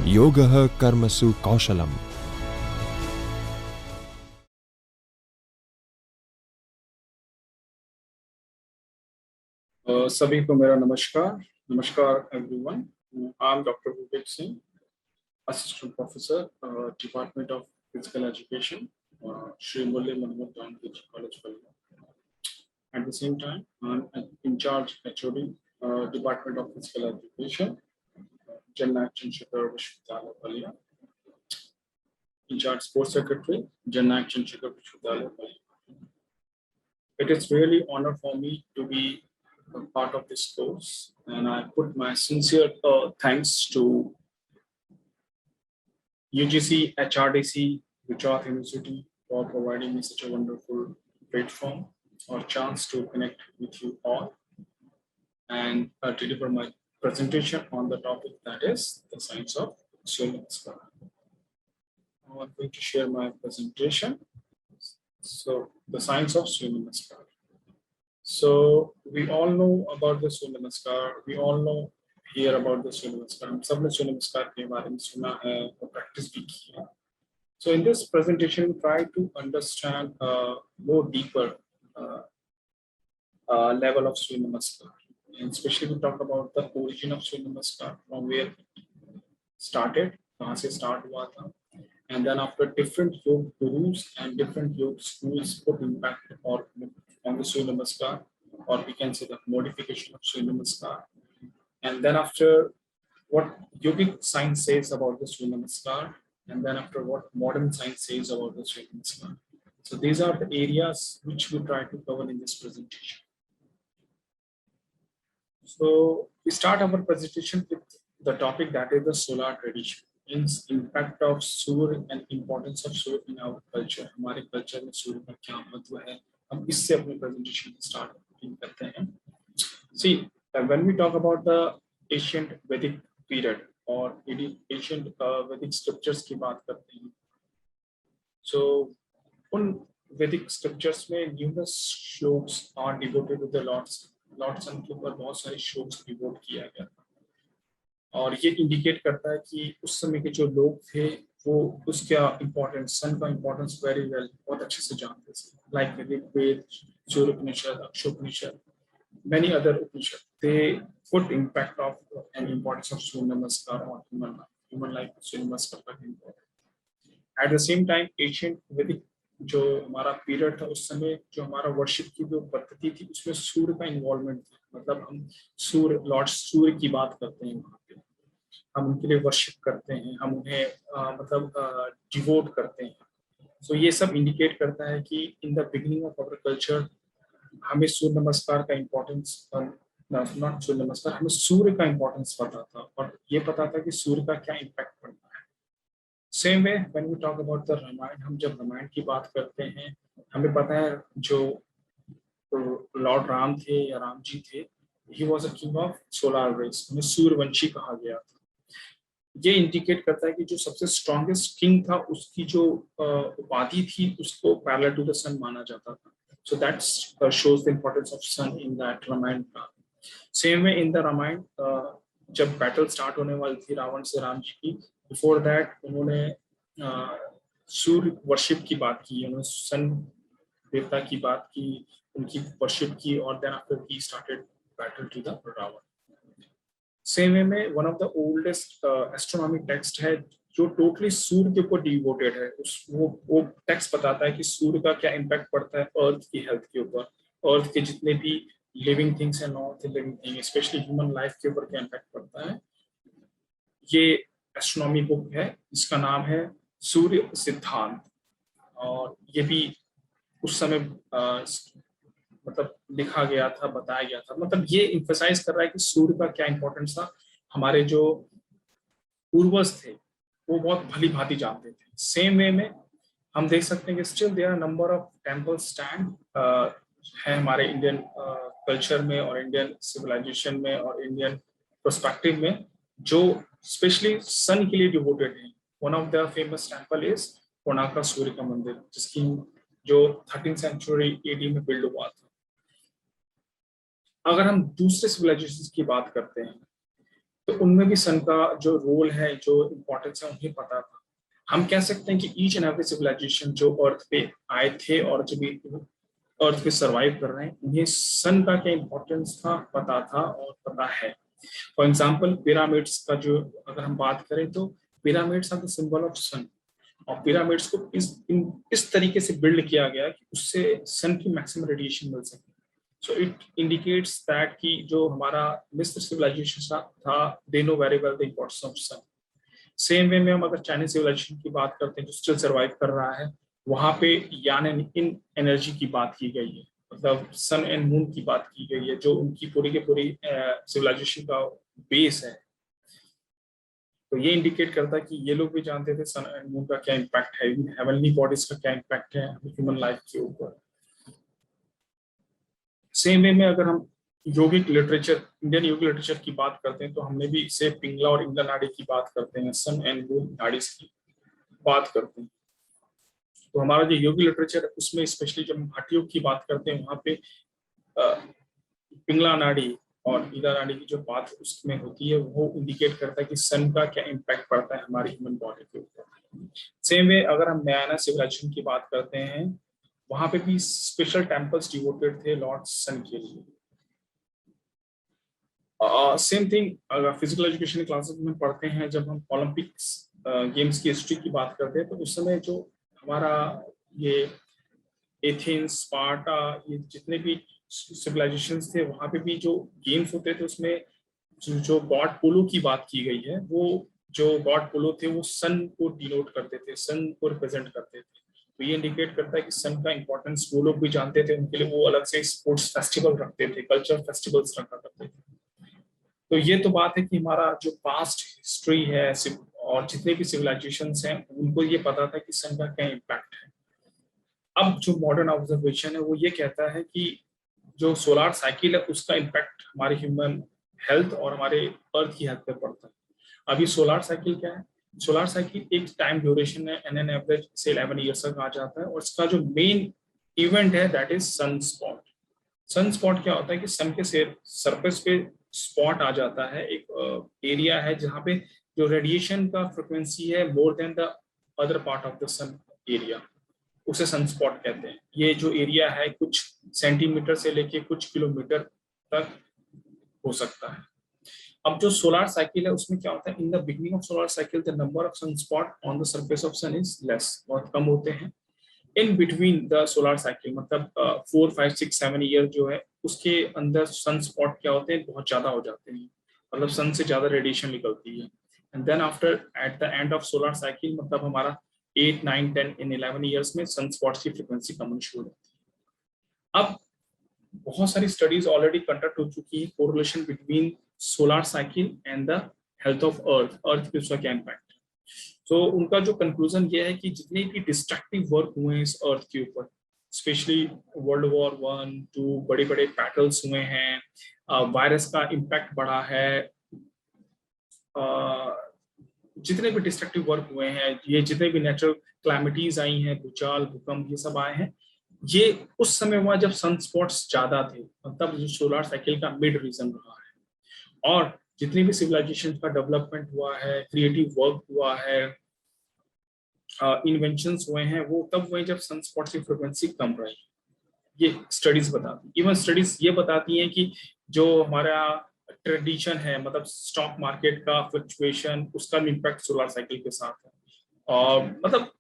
योगः कर्मसु कौशलम्। सभी को मेरा नमस्कार everyone. I am doctor Vivek Singh, assistant professor, department of physical education, Shri Murli Manohar Janaki college Ballia. At the same time, I'm in charge HOD, Department of Physical Education, Jannath Chandrasekhar Vishwavidyalaya Baliya. In charge Sports Secretary, Jannath Chandrasekhar Vishwavidyalaya Baliya. It is really honor for me to be a part of this course, and I put my sincere thanks to UGC, HRDC, Gujarat University for providing me such a wonderful platform or chance to connect with you all and deliver my presentation on the topic that is the science of Surya Namaskar. Now I'm going to share my presentation. So the science of Surya Namaskar. So we all know about the Surya Namaskar. We all know hear about the Surya Namaskar. हम सब ने Surya Namaskar के बारे में सुना है और practice भी की है. So in this presentation, try to understand more deeper level of Surya Namaskar, and especially we talk about the origin of Surya Namaskar, from where it started, कहाँ से start हुआ था, and then after different yoga gurus and different yoga schools put impact or on the Surya Namaskar, or we can say the modification of Surya Namaskar, and then after what yogic science says about the Surya Namaskar, and then after what modern science says about the Surya Namaskar. So these are the areas which we try to cover in this presentation. So we start our presentation with the topic that is the solar tradition, means impact of Surya and importance of Surya in our culture. हमारे culture में सूर्य का क्या महत्व है, हम इससे अपनी presentation start करते हैं. See, when we talk about the ancient Vedic period और ancient Vedic scriptures की बात करते हैं, so उन Vedic scriptures में numerous shloks are devoted to the Lord Sun के ऊपर बहुत सारे श्लोक्स डिवोट किया गया था, और ये इंडिकेट करता है कि उस समय के जो लोग थे वो उसका इम्पोर्टेंस, सन का इम्पोर्टेंस वेरी वेल बहुत अच्छे से जानते थे. Like Rigveda, Surya Upanishad, अक्षोपनिषद, many other Upanishad, they put impact of and importance of Surya Namaskar on human life. Surya Namaskar का important. At the same time, ancient Vedic जो हमारा period था, उस समय जो हमारा वर्शिप की जो पद्धति थी उसमें सूर्य का इन्वॉल्वमेंट था. मतलब हम सूर्य, लॉर्ड सूर्य की बात करते हैं, वहाँ पे हम उनके लिए वर्शिप करते हैं, हम उन्हें मतलब डिवोट करते हैं. सो ये सब इंडिकेट करता है कि in the beginning of our culture हमें सूर्य नमस्कार का इम्पोर्टेंस, नॉट सूर्य नमस्कार, हमें सूर्य का इम्पोर्टेंस पता था और ये पता था कि सूर्य का क्या इम्पैक्ट पड़ता है. Same way when we talk about the Ramayana, हम जब रामायण की बात करते हैं हमें पता है जो लॉर्ड राम थे या राम जी थे, he was a king of solar race, उन्हें सूर्यवंशी कहा गया था. ये इंडिकेट करता है कि जो सबसे स्ट्रॉन्गेस्ट किंग था उसकी जो उपाधि थी उसको पैरेलल टू द सन माना जाता था. So that shows the importance of sun in that Ramayana. Same way in the Ramayana, जब बैटल स्टार्ट होने वाली थी रावण से राम जी की, बिफोर दैट उन्होंने सूर्य वर्शिप की बात की, उन्होंने सन देवता की बात की, उनकी वर्शिप की, और then after he started battle to the Ravan. Same way में one of the oldest astronomy text है जो टोटली सूर्य के ऊपर डिवोटेड है. वो टेक्स्ट बताता है कि सूर्य का क्या इम्पैक्ट पड़ता है अर्थ की हेल्थ के ऊपर, अर्थ के जितने भी living things and not living thing, specially human life के ऊपर क्या इम्पैक्ट पड़ता है. ये एस्ट्रोनॉमी बुक है, इसका नाम है सूर्य सिद्धांत, और ये भी उस समय मतलब लिखा गया था, बताया गया था. मतलब ये इम्फेसाइज कर रहा है कि सूर्य का क्या इंपॉर्टेंस था. हमारे जो पूर्वज थे वो बहुत भली भांति जानते थे. सेम वे में हम देख सकते हैं कि still there are number of temple stand है हमारे इंडियन कल्चर में और इंडियन सिविलाइजेशन में और इंडियन पर्सपेक्टिव में जो स्पेशली सन के लिए डिवोटेड है. One of the famous temple is Konark Surya का मंदिर, जिसकी जो 13th सेंचुरी AD में बिल्ड हुआ था. अगर हम दूसरे सिविलाइजेशन की बात करते हैं तो उनमें भी सन का जो रोल है, जो इम्पोर्टेंस है, उन्हें पता था। हम कह सकते हैं कि ईच एंड एवरी सिविलाइजेशन जो अर्थ पे आए थे और जो भी अर्थ पे सरवाइव कर रहे हैं, उन्हें सन का क्या इम्पोर्टेंस था पता था और पता है। फॉर एग्जाम्पल पिरामिड्स का जो अगर हम बात करें तो pyramids are the symbol of sun. और पिरामिड्स को इस तरीके से बिल्ड किया गया कि उससे सन की मैक्सिमम रेडिएशन मिल सके। सो इट इंडिकेट्स दैट कि जो हमारा मिस्र सिविलाइजेशन था, they know very well the importance of sun. Same way में हम अगर चाइनीज सिविलाइजेशन की बात करते हैं जो स्टिल सर्वाइव कर रहा है, वहां पे यान एंड इन एनर्जी की बात की गई है, मतलब सन एंड मून की बात की गई है, जो उनकी पूरी के पूरी सिविलाइजेशन का बेस है। तो ये इंडिकेट करता है कि ये लोग भी जानते थे सन एंड मून का क्या इम्पैक्ट है, हेवनली बॉडीज का क्या इम्पैक्ट है ह्यूमन लाइफ के ऊपर। सेम वे में अगर हम योगिक लिटरेचर, इंडियन योगिक लिटरेचर की बात करते हैं, तो हमने भी इसे पिंगला और इंगला नाड़ी की बात करते हैं, सन एंड मून नाड़ी की बात करते हैं। तो हमारा जो योगिक लिटरेचर है उसमें स्पेशली जब हम हठ योग की बात करते हैं, वहां पे पिंगला नाड़ी और ईला नाड़ी की जो बात उसमें होती है, वो इंडिकेट करता है कि सन का क्या इम्पैक्ट पड़ता है हमारी ह्यूमन बॉडी के ऊपर। सेम वे अगर हम मायाना सिविलाइजेशन की बात करते हैं, वहां पे भी स्पेशल टेम्पल्स डिवोटेड थे लॉर्ड सन के लिए। सेम थिंग अगर फिजिकल एजुकेशन क्लासेस में पढ़ते हैं, जब हम ओलंपिक्स गेम्स की हिस्ट्री की बात करते हैं, तो उस समय जो हमारा ये एथेंस, स्पार्टा, ये जितने भी सिविलाइजेशंस थे, वहां पे भी जो गेम्स होते थे उसमें जो गॉड पोलो की बात की गई है, वो जो गॉड पोलो थे वो सन को डिनोट करते थे, सन को रिप्रेजेंट करते थे। तो ये इंडिकेट करता है कि सन का इंपॉर्टेंस वो लोग भी जानते थे, उनके लिए वो अलग से स्पोर्ट्स फेस्टिवल रखते थे, कल्चर फेस्टिवल्स रखा करते थे। तो ये तो बात है कि हमारा जो पास्ट हिस्ट्री है और जितने भी सिविलाइजेशंस हैं, उनको ये पता था कि सन का क्या इम्पैक्ट है। अब जो मॉडर्न ऑब्जर्वेशन है वो ये कहता है कि जो सोलार साइकिल है उसका इम्पैक्ट हमारे ह्यूमन हेल्थ और हमारे अर्थ की हेल्थ पे पड़ता है। अभी सोलार साइकिल क्या है? सोलार साइकिल एक टाइम ड्यूरेशन है, एन एन एवरेज से 11 ईयर्स तक आ जाता है, और इसका जो मेन इवेंट है that is sun spot. Sun spot क्या होता है कि सन के सरफेस पे स्पॉट आ जाता है, एक एरिया है जहाँ पे जो रेडिएशन का फ्रिक्वेंसी है more than the other part of the sun area, उसे सनस्पॉट कहते हैं। ये जो एरिया है कुछ सेंटीमीटर से लेके कुछ किलोमीटर तक हो सकता है। अब जो सोलार साइकिल है उसमें क्या होता है, in the beginning of solar cycle the number of sunspot on the surface of sun is less, बहुत कम होते हैं। In between the solar cycle मतलब 4, 5, 6, 7 ईयर जो है उसके अंदर सनस्पॉट क्या होते हैं, बहुत ज्यादा हो जाते हैं, मतलब सन से ज्यादा रेडिएशन निकलती है। And then after at the end of solar cycle मतलब हमारा 8, 9, 10 इन 11 ईयर्स में सनस्पॉट्स की फ्रिक्वेंसी कम होनी शुरू होती है। अब बहुत सारी स्टडीज ऑलरेडी कंडक्ट हो चुकी है, correlation between solar cycle and the health of earth, earth पे उसका क्या इम्पैक्ट। तो उनका जो कंक्लूजन ये है कि जितने भी डिस्ट्रक्टिव वर्क हुए हैं इस अर्थ के ऊपर, स्पेशली वर्ल्ड वॉर 1, 2, बड़े बड़े बैटल्स हुए हैं, वायरस का इम्पैक्ट बढ़ा है, जितने भी डिस्ट्रक्टिव वर्क हुए हैं, ये जितने भी नेचुरल क्लाइमिटीज आई हैं, भूचाल, भूकंप, ये सब आए हैं, ये उस समय हुआ जब सनस्पॉट्स ज्यादा थे, तब जो सोलार साइकिल का मिड रीजन रहा है। और जितनी भी सिविलाइजेशन का डेवलपमेंट हुआ है, क्रिएटिव वर्क हुआ है, इन्वेंशंस हुए हैं, वो तब हुए जब सनस्पॉट्स की फ्रिक्वेंसी कम रही। ये स्टडीज बताती, इवन स्टडीज ये बताती हैं कि जो हमारा ट्रेडिशन है, मतलब स्टॉक मार्केट का फ्लक्चुएशन, उसका इम्पैक्ट सोलार साइकिल के साथ है। और मतलब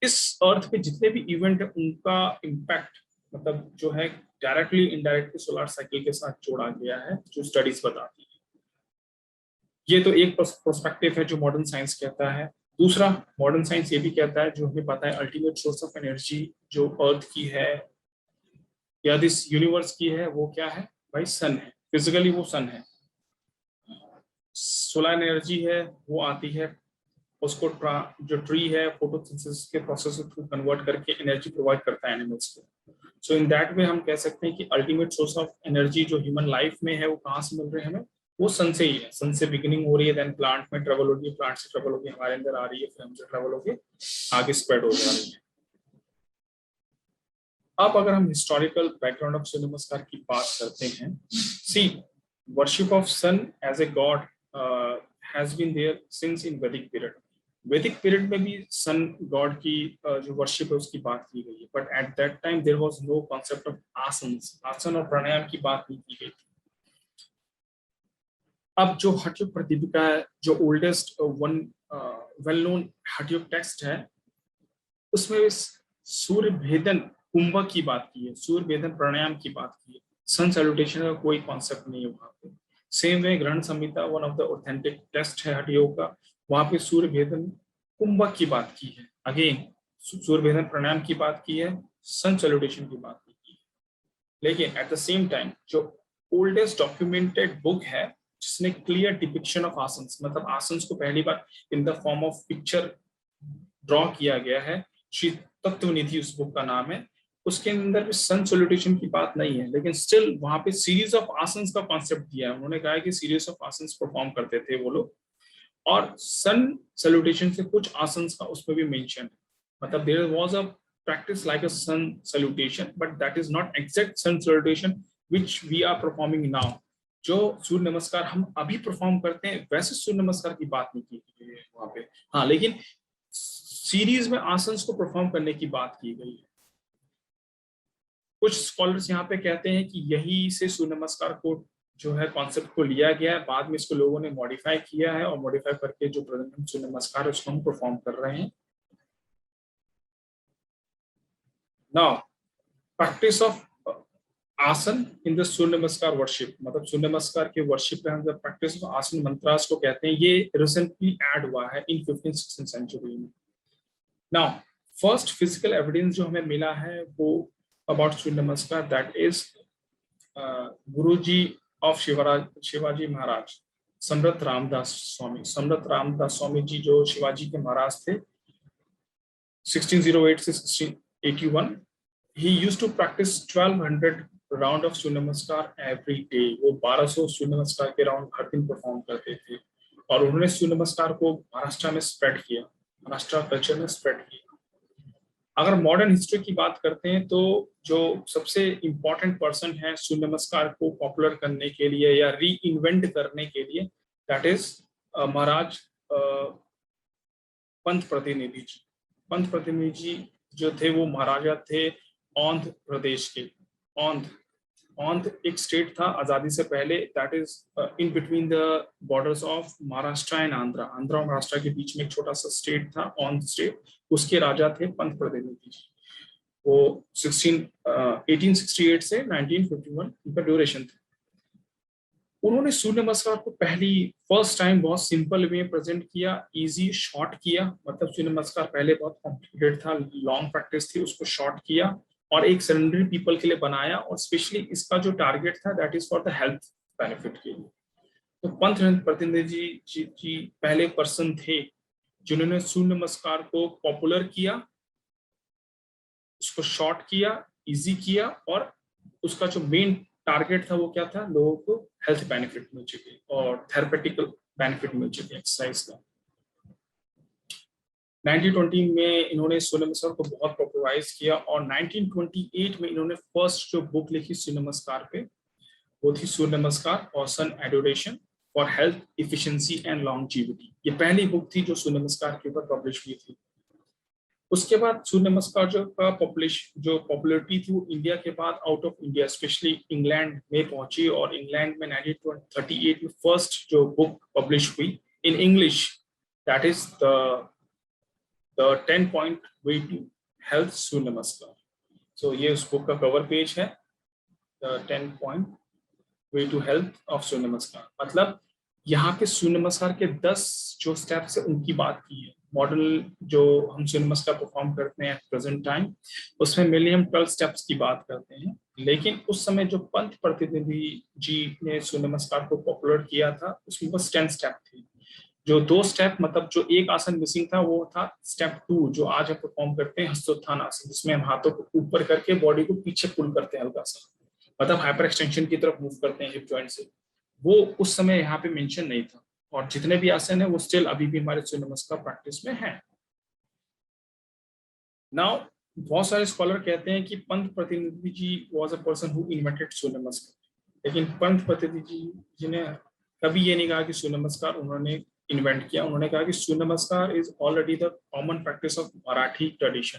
इस अर्थ पे जितने भी इवेंट है उनका इम्पैक्ट मतलब जो है डायरेक्टली इनडायरेक्टली सोलार साइकिल के साथ जोड़ा गया है, जो स्टडीज बताती है। ये तो एक पर्सपेक्टिव है जो मॉडर्न साइंस कहता है। दूसरा, मॉडर्न साइंस ये भी कहता है, जो हमें पता है, अल्टीमेट सोर्स ऑफ एनर्जी जो अर्थ की है या दिस यूनिवर्स की है, वो क्या है भाई? सन है। फिजिकली वो सन है। सोलर एनर्जी है वो आती है, उसको जो ट्री है फोटोसिंथेसिस के प्रोसेस के थ्रू कन्वर्ट करके एनर्जी प्रोवाइड करता है एनिमल्स को। सो इन दैट वे हम कह सकते हैं कि अल्टीमेट सोर्स ऑफ एनर्जी जो ह्यूमन लाइफ में है वो कहाँ से मिल रहे हैं हमें? वो सन से ही है। सन से बिगिनिंग हो रही है, देन प्लांट में ट्रेवल होगी, प्लांट से ट्रेवल होगी हमारे अंदर आ रही है, फिर हमसे ट्रेवल होगी आगे स्प्रेड हो जा रही है। अब अगर हम हिस्टोरिकल बैकग्राउंड ऑफ सूर्य नमस्कार की बात करते हैं, see worship of sun as a god has been there since in Vedic period. वैदिक पीरियड में भी सन गॉड की जो वर्शिप है उसकी बात की गई है, but at that time there was no concept of asana और प्राणायाम की बात नहीं की गई थी। अब जो हठयोग प्रतिपिका है, जो oldest one well known Hatha Yoga text है, उसमें सूर्य भेदन कुंभक की बात की है, सूर्य भेदन प्राणायाम की बात की है। सन सैल्यूटेशन का कोई कॉन्सेप्ट नहीं है वहां पे। सेम वे ग्रहण Samhita one of the authentic text है हठयोग का, वहां पे सूर्य भेदन कुंभक की बात की है, अगेन सूर्य भेदन प्राणायाम की बात की है, सन सैल्यूटेशन की बात नहीं की है। लेकिन एट द सेम टाइम जो ओल्डेस्ट डॉक्यूमेंटेड बुक है जिसने क्लियर डिपिक्शन ऑफ आसन्स, मतलब आसन्स को पहली बार in the form of picture draw किया गया है, श्री तत्वनिधि उस बुक का नाम है। उसके अंदर भी सन सैल्यूटेशन की बात नहीं है, लेकिन स्टिल वहां पे सीरीज ऑफ आसन्स का कॉन्सेप्ट दिया है। उन्होंने कहा है कि सीरीज ऑफ आसन्स परफॉर्म करते थे वो लोग, और सन सैल्यूटेशन से कुछ आसन्स का उसमें भी मेंशन है। मतलब there was a practice like a sun salutation, but that is not exact sun salutation which we are performing now। जो सूर्य नमस्कार हम अभी परफॉर्म करते हैं वैसे सूर्य नमस्कार की बात नहीं की गई है वहां पे। हाँ, लेकिन सीरीज में आसन्स को परफॉर्म करने की बात की गई है। कुछ स्कॉलर्स यहाँ पे कहते हैं कि यही से सूर्य नमस्कार को जो है कॉन्सेप्ट को लिया गया है, बाद में इसको लोगों ने मॉडिफाई किया है और मॉडिफाई करके जो प्रेजेंट सूर्य नमस्कार है उसको हम परफॉर्म कर रहे हैं। नाउ प्रैक्टिस ऑफ आसन इन द सूर्य नमस्कार वर्शिप, मतलब सूर्य नमस्कार के वर्शिप में हम जब प्रैक्टिस ऑफ आसन मंत्रास को कहते हैं, ये रिसेंटली ऐड हुआ है इन 15th-16th सेंचुरी में। नाउ फर्स्ट फिजिकल एविडेंस जो हमें मिला है वो about Surya Namaskar, that is Guruji of Shivaji Maharaj, Samarth Ramdas Swami. Samarth Ramdas Swami ji जो शिवाजी के महाराज थे 1608 से 1681, he used to practice 1200 round of Surya Namaskar every day. वो 1200 सूर्य नमस्कार के राउंड हर दिन परफॉर्म करते थे, और उन्होंने सूर्य नमस्कार को महाराष्ट्र में स्प्रेड किया, महाराष्ट्र कल्चर में स्प्रेड किया। अगर मॉडर्न हिस्ट्री की बात करते हैं तो जो सबसे इंपॉर्टेंट पर्सन है सूर्य नमस्कार को पॉपुलर करने के लिए या री इन्वेंट करने के लिए, दैट इज महाराज पंत प्रतिनिधि जी। पंत प्रतिनिधि जी जो थे वो महाराजा थे आंध्र प्रदेश के। आंध्र एक स्टेट था आजादी से पहले, that is in between the borders of Maharashtra and Andhra. Andhra और महाराष्ट्र के बीच में एक छोटा सा स्टेट था आंध्र स्टेट, उसके राजा थे पंत प्रतिनिधि जी। वो 1868 से 1951 उनका ड्यूरेशन था। उन्होंने सूर्य नमस्कार को फर्स्ट टाइम बहुत सिंपल वे प्रेजेंट किया, इजी शॉर्ट किया। मतलब सूर्य नमस्कार पहले बहुत कॉम्प्लिकेटेड था, लॉन्ग प्रैक्टिस थी, उसको शॉर्ट किया और एक सरेंडरी पीपल के लिए बनाया, और स्पेशली इसका जो टारगेट था that is for the health benefit के लिए। तो पंत प्रतिनिधि जी पहले पर्सन थे जिन्होंने सूर्य नमस्कार को पॉपुलर किया, उसको शॉर्ट किया, इजी किया, और उसका जो मेन टारगेट था वो क्या था, लोगों को हेल्थ बेनिफिट मिल सके और थेरेपेटिकल बेनिफिट मिल सके एक्सरसाइज का। 1920 में इन्होंने सूर्य नमस्कार को बहुत पॉपुलराइज किया, और 1928 में इन्होंने फर्स्ट जो बुक लिखी सूर्य नमस्कार पे वो थी सूर्य नमस्कार और sun adoration for health efficiency and longevity. ये पहली बुक थी जो सूर्य नमस्कार के ऊपर पब्लिश हुई थी। उसके बाद सूर्य नमस्कार जो पॉपुलरिटी थी वो इंडिया के बाद out of India specially England में पहुंची, और इंग्लैंड में 1938 में फर्स्ट जो बुक पब्लिश हुई in English, that is the 10-point way to health Surya Namaskar. So ये उस बुक का कवर पेज है, the 10-point way to health of Surya Namaskar. मतलब यहाँ पे सूर्य नमस्कार के 10 जो स्टेप्स है उनकी बात की है। मॉडल जो हम सूर्य नमस्कार परफॉर्म करते हैं प्रेजेंट टाइम, उसमें मेनली हम 12 स्टेप्स की बात करते हैं, लेकिन उस समय जो पंत प्रतिनिधि जी ने सूर्य नमस्कार को पॉपुलर किया था उसमें बस 10 स्टेप थे। जो 2 स्टेप, मतलब जो एक आसन मिसिंग था वो था स्टेप 2 जो आज हम परफॉर्म करते हैं हस्तोत्थान आसन, जिसमें हम हाथों को ऊपर करके बॉडी को पीछे पुल करते हैं हल्का सा, मतलब हाइपर एक्सटेंशन की तरफ मूव करते हैं हिप जॉइंट से। वो उस समय यहाँ पे मेंशन नहीं था, और जितने भी आसन है वो स्टिल अभी भी हमारे सूर्य नमस्कार प्रैक्टिस में है। नाउ बहुत सारे स्कॉलर कहते हैं कि Pant Pratinidhi ji was a person who invented Surya Namaskar, लेकिन पंत प्रतिनिधि जी ने कभी ये नहीं कहा कि सूर्य नमस्कार उन्होंने इन्वेंट किया, उन्होंने कहा कि सूर्य नमस्कार is already the common practice of Marathi tradition,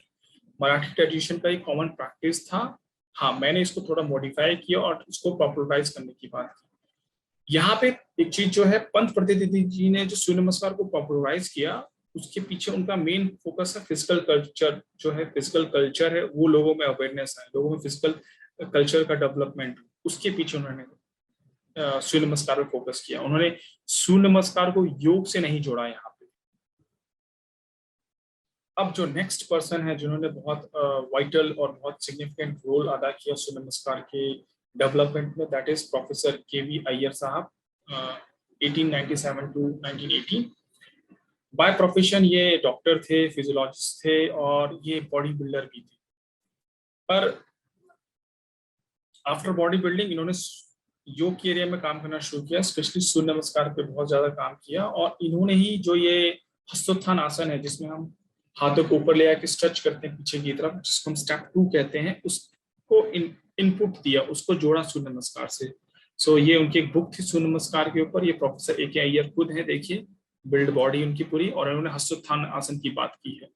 Marathi tradition का एक कॉमन प्रैक्टिस था। हाँ, मैंने इसको थोड़ा मॉडिफाई किया और इसको पॉपुलराइज करने की बात की। यहाँ पे एक चीज जो है, पंत प्रतिनिधि जी ने जो सूर्य नमस्कार को पॉपुलराइज किया, उसके पीछे उनका मेन फोकस है फिजिकल कल्चर, जो है फिजिकल कल्चर है, वो लोगों में अवेयरनेस है, लोगों में फिजिकल कल्चर का डेवलपमेंट, उसके पीछे उन्होंने सूर्य नमस्कार पर फोकस किया। उन्होंने सूर्य नमस्कार को योग से नहीं जोड़ा यहाँ पे। अब जो नेक्स्ट पर्सन है जिन्होंने बहुत वाइटल और बहुत सिग्निफिकेंट रोल अदा किया सूर्य नमस्कार के डेवलपमेंट में, that is professor KV. Iyer साहब, 1897 टू 1918। बाय प्रोफेशन ये डॉक्टर थे, फिजियोलॉजिस्ट थे और ये बॉडी बिल्डर भी थे। पर आफ्टर बॉडी बिल्डिंग इन्होंने योग के एरिया में काम करना शुरू किया, स्पेशली सूर्य नमस्कार पे बहुत ज्यादा काम किया। और इन्होंने ही जो ये हस्तोत्थान आसन है, जिसमें हम हाथों को ऊपर ले आके स्ट्रेच करते हैं पीछे की तरफ, जिसको हम स्टेप 2 कहते हैं, उसको इनपुट दिया, उसको जोड़ा सूर्य नमस्कार से। सो ये उनकी एक बुक थी सूर्य नमस्कार के ऊपर, ये प्रोफेसर ए.के. अय्यर खुद है, देखिए बिल्ड बॉडी उनकी पूरी, और इन्होंने हस्तोत्थान आसन की बात की है।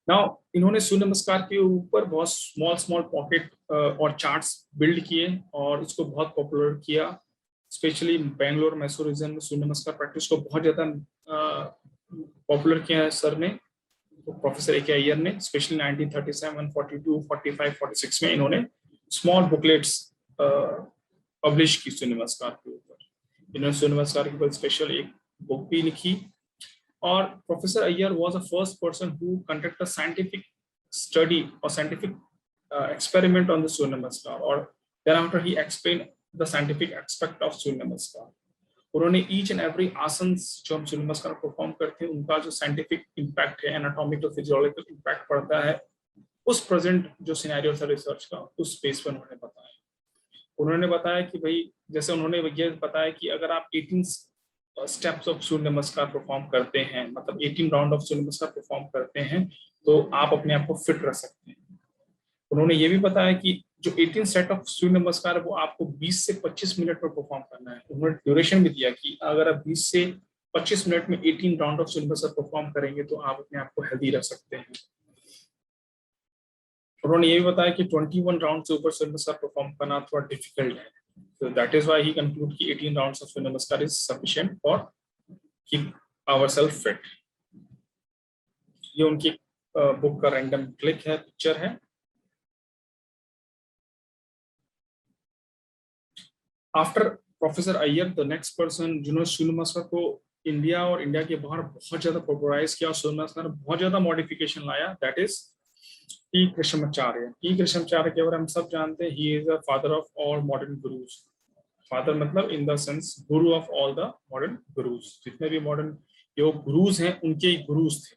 नाउ इन्होंने सूर्य नमस्कार के ऊपर बहुत स्मॉल पॉकेट और चार्ट्स बिल्ड किए और इसको बहुत पॉपुलर किया, स्पेशली बेंगलोर मैसूर रीजन में सूर्य नमस्कार प्रैक्टिस को बहुत ज्यादा पॉपुलर किया है सर ने, तो प्रोफेसर ए.के. अय्यर ने, स्पेशली 1937, 42, 45, 46 में इन्होंने स्मॉल बुकलेट्स पब्लिश की सूर्य नमस्कार के ऊपर। इन्होंने सूर्य नमस्कार के ऊपर स्पेशल एक बुक भी लिखी। और professor Iyer was the first person who conducted a scientific study or scientific experiment on the Surya Namaskar, और thereafter he explained the scientific aspect of Surya Namaskar। उन्होंने each and every आसन जो हम सूर्य Namaskar perform करते हैं उनका जो साइंटिफिक इम्पैक्ट है, एनाटॉमिकल फिजियोलॉजिकल इम्पैक्ट पड़ता है, उस प्रेजेंट जो सिनेरियो था रिसर्च का, उस स्पेस पर उन्होंने बताया। उन्होंने बताया कि भाई, जैसे उन्होंने ये बताया कि अगर आप 18 steps of Surya Namaskar perform करते हैं, मतलब 18 round of Surya Namaskar perform करते हैं, तो आप अपने आप को फिट रख सकते हैं। उन्होंने ये भी बताया कि जो 18 सेट ऑफ सूर्य नमस्कार है वो आपको 20 से 25 मिनट पर परफॉर्म करना है। उन्होंने ड्यूरेशन भी दिया कि अगर आप 20 से 25 मिनट में 18 round of Surya Namaskar perform करेंगे तो आप अपने आप को हेल्दी रख सकते हैं। उन्होंने ये भी बताया कि 21 राउंड से ऊपर सूर्य नमस्कार परफॉर्म करना थोड़ा डिफिकल्ट है, so that is why he conclude कि 18 rounds of Surya Namaskar is sufficient for keep ourselves fit। ये उनकी बुक का रैंडम क्लिक है, पिक्चर है। After professor Iyer, the next person जिन्होंने सूर्य नमस्कार को इंडिया और इंडिया के बाहर बहुत ज्यादा पॉपुलराइज किया और सूर्य नमस्कार बहुत ज्यादा मॉडिफिकेशन लाया, that is T Krishnacharya. T Krishnacharya के बारे में हम सब जानते हैं, he is the father of all modern gurus. Father मतलब in the sense guru of all the modern gurus, जितने भी मॉडर्न योग गुरुज हैं उनके ही गुरुज थे,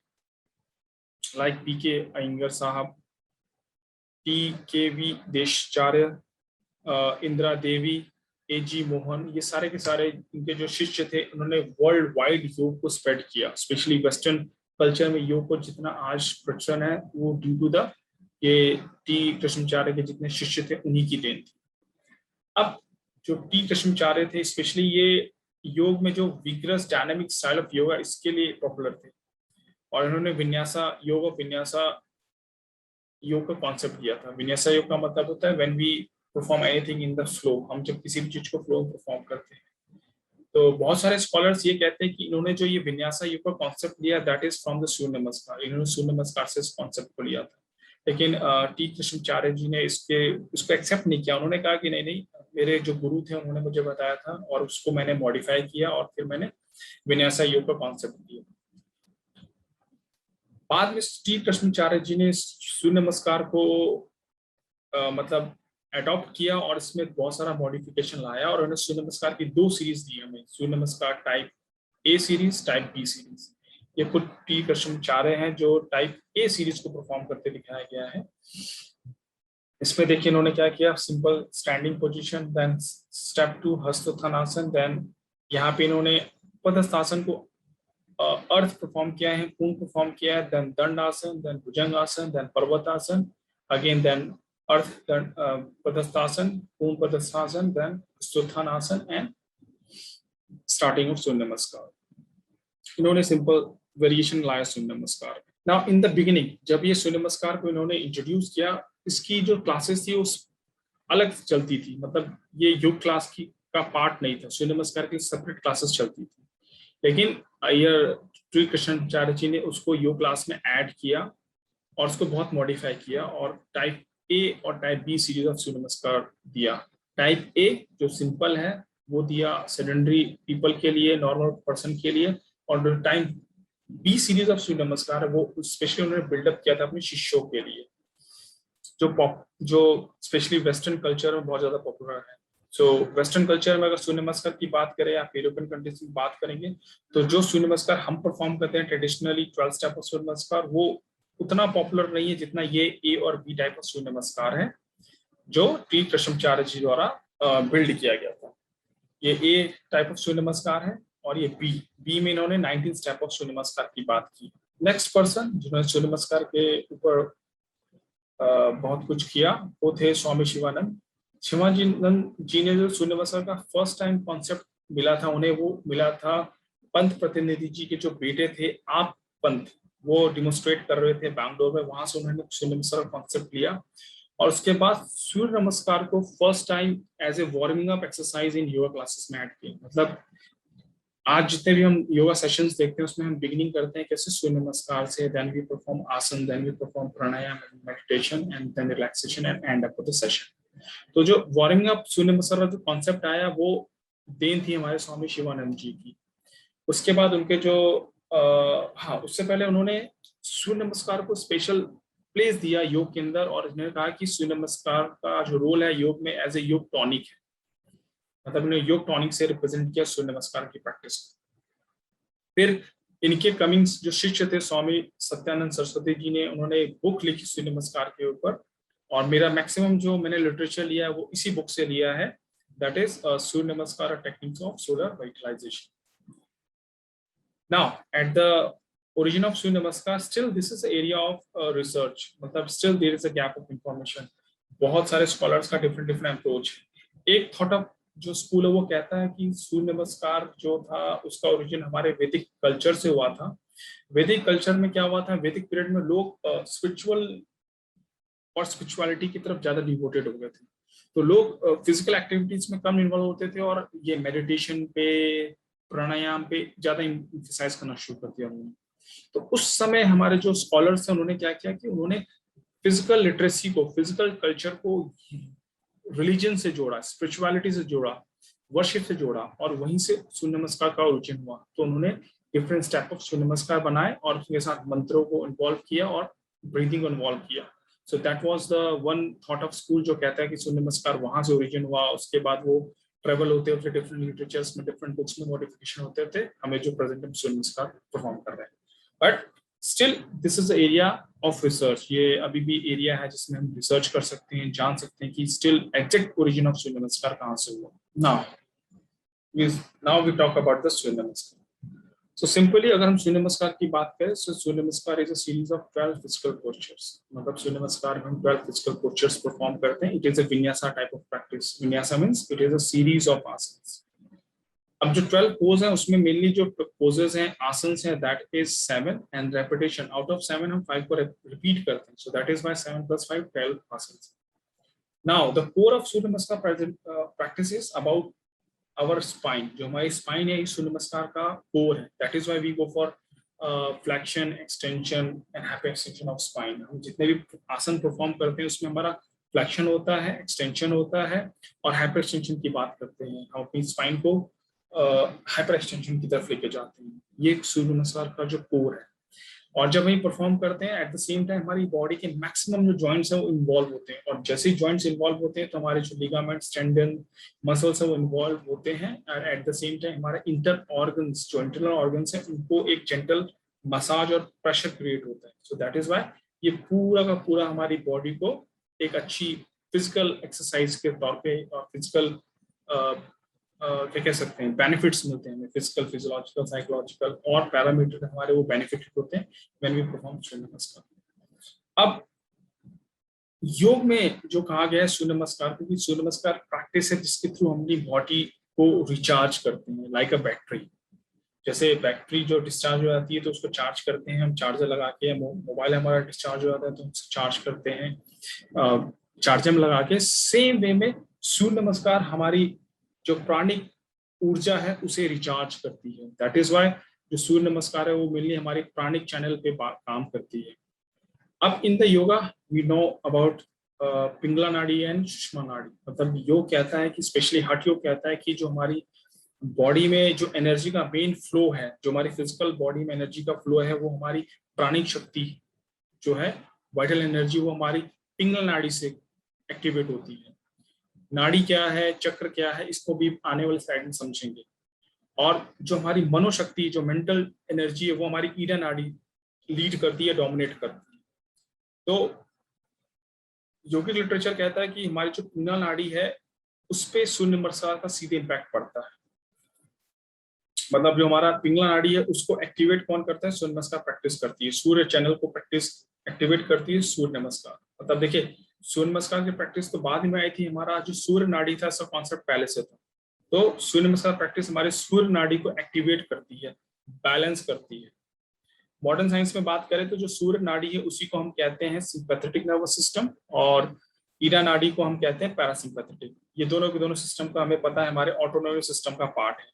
लाइक पी.के. अयंगर साहब, टी.के.वी. देशाचार्य, इंदिरा देवी, ए.जी. मोहन, ये सारे के सारे इनके जो शिष्य थे, उन्होंने वर्ल्ड वाइड योग को स्प्रेड किया। स्पेशली वेस्टर्न कल्चर में योग को जितना आज प्रचलन है वो ड्यू टू द ये टी कृष्णाचार्य के जितने शिष्य थे उन्हीं की देन थी। अब जो टी कृष्णाचार्य थे, स्पेशली ये योग में जो vigorous dynamic style of yoga, इसके लिए पॉपुलर थे और इन्होंने विन्यासा योग और विन्यासा योग का कॉन्सेप्ट दिया था। विन्यासा योग का मतलब होता है when we perform anything in the flow, हम जब किसी भी चीज को फ्लो में परफॉर्म करते हैं। तो बहुत सारे स्कॉलर्स ये कहते हैं कि इन्होंने जो ये विन्यासा योग का कॉन्सेप्ट लिया, that is from the Surya नमस्कार। इन्होंने सूर्य नमस्कार से इस कॉन्सेप्ट को लिया था, लेकिन टी कृष्णाचार्य जी ने उसको एक्सेप्ट नहीं किया। उन्होंने कहा कि नहीं, मेरे जो गुरु थे उन्होंने मुझे बताया था और उसको मैंने मॉडिफाई किया और फिर मैंने विन्यासा योग का कॉन्सेप्ट दिया। बाद में टी कृष्णाचार्य जी ने सूर्य नमस्कार को मतलब अडॉप्ट किया और इसमें बहुत सारा मॉडिफिकेशन लाया और उन्होंने सूर्य नमस्कार की 2 सीरीज दी हमें, Surya Namaskar type A series, type B series. ये खुद टी कृष्णाचार्य हैं जो टाइप ए सीरीज को परफॉर्म करते दिखाया गया है। इसमें देखिए इन्होंने क्या किया, simple standing position, then step 2 Hastottanasana, then यहाँ पे इन्होंने पदस्थासन को अर्थ परफॉर्म किया है, पूर्ण परफॉर्म किया है, देन दंडासन, देन भुजंगासन, देन पर्वतासन, अगेन देन अर्थ पदस्थासन, पूर्ण पदस्थासन, then हस्तोत्थानासन and starting of Surya नमस्कार। इन्होंने सिंपल वेरिएशन लाया सूर्य नमस्कार। नाउ इन द बिगिनिंग जब ये सूर्य नमस्कार को इन्होंने इंट्रोड्यूस किया, इसकी जो क्लासेस थी उस अलग चलती थी, मतलब ये योग क्लास की का पार्ट नहीं था, सूर्य नमस्कार की सेपरेट क्लासेस चलती थी। लेकिन अय्यर श्री कृष्णाचार्य जी ने उसको योग क्लास में ऐड किया और उसको बहुत मॉडिफाई किया और टाइप ए और type B series of Surya नमस्कार दिया। टाइप ए जो सिंपल है वो दिया सेडेंडरी पीपल के लिए, नॉर्मल पर्सन के लिए, और जो type B series of Surya नमस्कार है वो स्पेशली उन्होंने बिल्डअप किया था अपने शिष्यों के लिए, जो स्पेशली वेस्टर्न कल्चर में बहुत ज्यादा पॉपुलर है। सो वेस्टर्न कल्चर में अगर सूर्य नमस्कार की बात करें या यूरोपियन कंट्रीज की बात करेंगे, तो जो सूर्य नमस्कार हम परफॉर्म करते हैं traditionally 12 step of Surya Namaskar, वो उतना पॉपुलर नहीं है जितना ये ए और बी टाइप ऑफ सूर्य नमस्कार है जो टी कृष्णाचार्य जी द्वारा बिल्ड किया गया था। ये ए टाइप ऑफ सूर्य नमस्कार है और ये बी में इन्होंने 19 स्टेप ऑफ सूर्य नमस्कार की बात की। नेक्स्ट पर्सन जिन्होंने सूर्य नमस्कार के ऊपर बहुत कुछ किया वो थे स्वामी शिवानंद। शिवानंद जी ने जो सूर्य नमस्कार का फर्स्ट टाइम कॉन्सेप्ट मिला था उन्हें, वो मिला था पंत प्रतिनिधि जी के जो बेटे थे आप पंत, वो डिमोन्स्ट्रेट कर रहे थे बैंगलोर में, वहां से उन्होंने सूर्य नमस्कार कॉन्सेप्ट लिया और उसके बाद सूर्य नमस्कार को first time as a warming up exercise in yoga classes में ऐड किया। मतलब आज जितने भी हम योगा सेशंस देखते हैं उसमें हम बिगिनिंग करते हैं कैसे सूर्य नमस्कार से, then we perform asana, then we perform pranayama and meditation and then relaxation and end up with the session. तो जो वार्मिंग अप सूर्य नमस्कार का जो कॉन्सेप्ट आया वो देन थी हमारे स्वामी शिवानंद जी की। उसके बाद उनके जो उससे पहले उन्होंने सूर्य नमस्कार को स्पेशल प्लेस दिया योग के अंदर और इन्होंने कहा कि सूर्य नमस्कार का जो रोल है योग में एज ए योग टॉनिक है, मतलब उन्होंने योग टॉनिक से रिप्रेजेंट किया सूर्य नमस्कार की प्रैक्टिस को। फिर इनके कमिंग्स जो शिष्य थे स्वामी सत्यानंद सरस्वती जी ने, उन्होंने एक बुक लिखी सूर्य नमस्कार के ऊपर और मेरा मैक्सिमम जो मैंने लिटरेचर लिया है वो इसी बुक से लिया है, that is Surya Namaskar techniques of solar vitalization. Now at the origin of Surya Namaskar, still this is an area of research, मतलब still there is a gap of information। बहुत सारे स्कॉलर्स का डिफरेंट अप्रोच है। एक thought of जो school है वो कहता है कि सूर्य नमस्कार जो था उसका ओरिजिन हमारे वैदिक कल्चर से हुआ था। वैदिक कल्चर में क्या हुआ था, वैदिक पीरियड में लोग स्पिरिचुअल और स्पिरिचुअलिटी की तरफ ज्यादा डिवोटेड हो गए थे, तो लोग फिजिकल एक्टिविटीज में कम इन्वॉल्व होते थे और ये मेडिटेशन पे, प्राणायाम पे ज्यादा एम्फसाइज करना शुरू कर दिया उन्होंने। तो उस समय हमारे जो स्कॉलर्स हैं उन्होंने क्या किया कि उन्होंने फिजिकल लिटरेसी को, फिजिकल कल्चर को रिलीजन से जोड़ा, स्पिरिचुअलिटी से जोड़ा, वर्शिप से जोड़ा और वहीं से सूर्य नमस्कार का ओरिजिन हुआ। तो उन्होंने डिफरेंट स्टेप ऑफ सूर्य नमस्कार बनाए और उसके साथ मंत्रों को इन्वॉल्व किया और ब्रीदिंग को इन्वॉल्व किया। So that was the one thought of school जो कहता है कि सूर्य नमस्कार वहां से ओरिजिन हुआ। उसके बाद वो ट्रेवल होते होते डिफरेंट लिटरेचर्स में, डिफरेंट बुक्स में मॉडिफिकेशन होते थे, हमें जो प्रेजेंट में सूर्य नमस्कार परफॉर्म कर रहे हैं। But still this is area of research, ये अभी भी एरिया है जिसमें हम रिसर्च कर सकते हैं, जान सकते हैं कि still exact origin of Surya Namaskar कहाँ से हुआ। Now we talk about the Surya Namaskar. So simply अगर हम सूर्य नमस्कार की बात करें, सो सूर्य नमस्कार is a series of 12 physical postures. मतलब सूर्य नमस्कार में हम 12 फिजिकल पोस्चर्स परफॉर्म करते हैं। It is a vinyasa type of practice. Vinyasa means it is a series of asanas. अब जो 12 पोज है उसमें मेनली जो पोजेस हैं, आसन्स हैं, that is 7 and repetition out of 7 हम 5 को रिपीट करते हैं। So that is why 7 + 5 12 asanas. Now the core of Surya Namaskar practice is about our spine. जो हमारी स्पाइन है सूर्य नमस्कार का कोर है, that is why we go for flexion, extension and hyper extension of spine. हम जितने भी आसन परफॉर्म करते हैं उसमें हमारा फ्लेक्शन होता है, एक्सटेंशन होता है और हाइपर एक्सटेंशन की बात करते हैं। हम अपनी स्पाइन को हाइपर एक्सटेंशन की तरफ लेके जाते हैं। ये सूर्य नमस्कार का जो कोर है। और जब हम परफॉर्म करते हैं एट द सेम टाइम हमारी बॉडी के मैक्सिमम जो जॉइंट्स हैं वो इन्वॉल्व होते हैं, और जैसे ही जॉइंट्स इन्वॉल्व होते हैं तो हमारे जो लिगामेंट्स, टेंडन, मसल्स हैं वो इन्वॉल्व होते हैं। और एट द सेम टाइम हमारे इंटर ऑर्गन्स, जो इंटरनल ऑर्गन्स हैं, उनको एक जेंटल मसाज और प्रेशर क्रिएट होता है। सो दैट इज व्हाई ये पूरा का पूरा हमारी बॉडी को एक अच्छी फिजिकल एक्सरसाइज के तौर पे और फिजिकल क्या कह सकते हैं बेनिफिट्स मिलते हैं। फिजिकल, फिजियोलॉजिकल, साइकोलॉजिकल और पैरामीटर हमारे वो बेनिफिट होते हैं when we perform Surya namaskar. अब योग में जो कहा गया है सूर्य नमस्कार, क्योंकि सूर्य नमस्कार प्रैक्टिस है जिसके थ्रू हम अपनी बॉडी को रिचार्ज करते हैं, लाइक अ बैटरी। जैसे बैटरी जो डिस्चार्ज हो जाती है तो उसको चार्ज करते हैं हम चार्जर लगा के, मोबाइल हमारा डिस्चार्ज हो जाता है तो उसको चार्ज करते हैं चार्जर में लगा के। सेम वे में सूर्य नमस्कार हमारी जो प्राणिक ऊर्जा है उसे रिचार्ज करती है। दैट इज वाई जो सूर्य नमस्कार है वो मेनली हमारे प्राणिक चैनल पे काम करती है। अब in the yoga we know about pingala nadi and Sushma नाड़ी। मतलब योग कहता है कि स्पेशली हठ योग कहता है कि जो हमारी बॉडी में जो एनर्जी का मेन फ्लो है, जो हमारी फिजिकल बॉडी में एनर्जी का फ्लो है, वो हमारी प्राणिक शक्ति जो है, वाइटल एनर्जी, वो हमारी पिंगला नाड़ी से एक्टिवेट होती है। नाड़ी क्या है, चक्र क्या है, इसको भी आने वाले स्लाइड में समझेंगे। और जो हमारी मनोशक्ति, जो मेंटल एनर्जी है, वो हमारी ईडा नाड़ी लीड करती है, डोमिनेट करती है। तो योगिक लिटरेचर कहता है कि हमारी जो पिंगला नाड़ी है उस पर सूर्य नमस्कार का सीधे इम्पैक्ट पड़ता है। मतलब जो हमारा पिंगला नाड़ी है उसको एक्टिवेट कौन करता है, सूर्य नमस्कार प्रैक्टिस करती है। सूर्य चैनल को प्रैक्टिस एक्टिवेट करती है सूर्य नमस्कार। मतलब देखिए, सूर्य नमस्कार की प्रैक्टिस तो बाद में आई थी, हमारा जो सूर्य नाड़ी था इसका कॉन्सेप्ट पहले से था। तो सूर्य नमस्कार प्रैक्टिस हमारे सूर्य नाड़ी को एक्टिवेट करती है, बैलेंस करती है। मॉडर्न साइंस में बात करें तो जो सूर्य नाड़ी है उसी को हम कहते हैं सिंपैथेटिक नर्वस सिस्टम, और ईडा नाड़ी को हम कहते हैं पैरासिम्पैथेटिक। ये दोनों के दोनों सिस्टम का हमें पता है हमारे ऑटोनॉमिक सिस्टम का पार्ट है,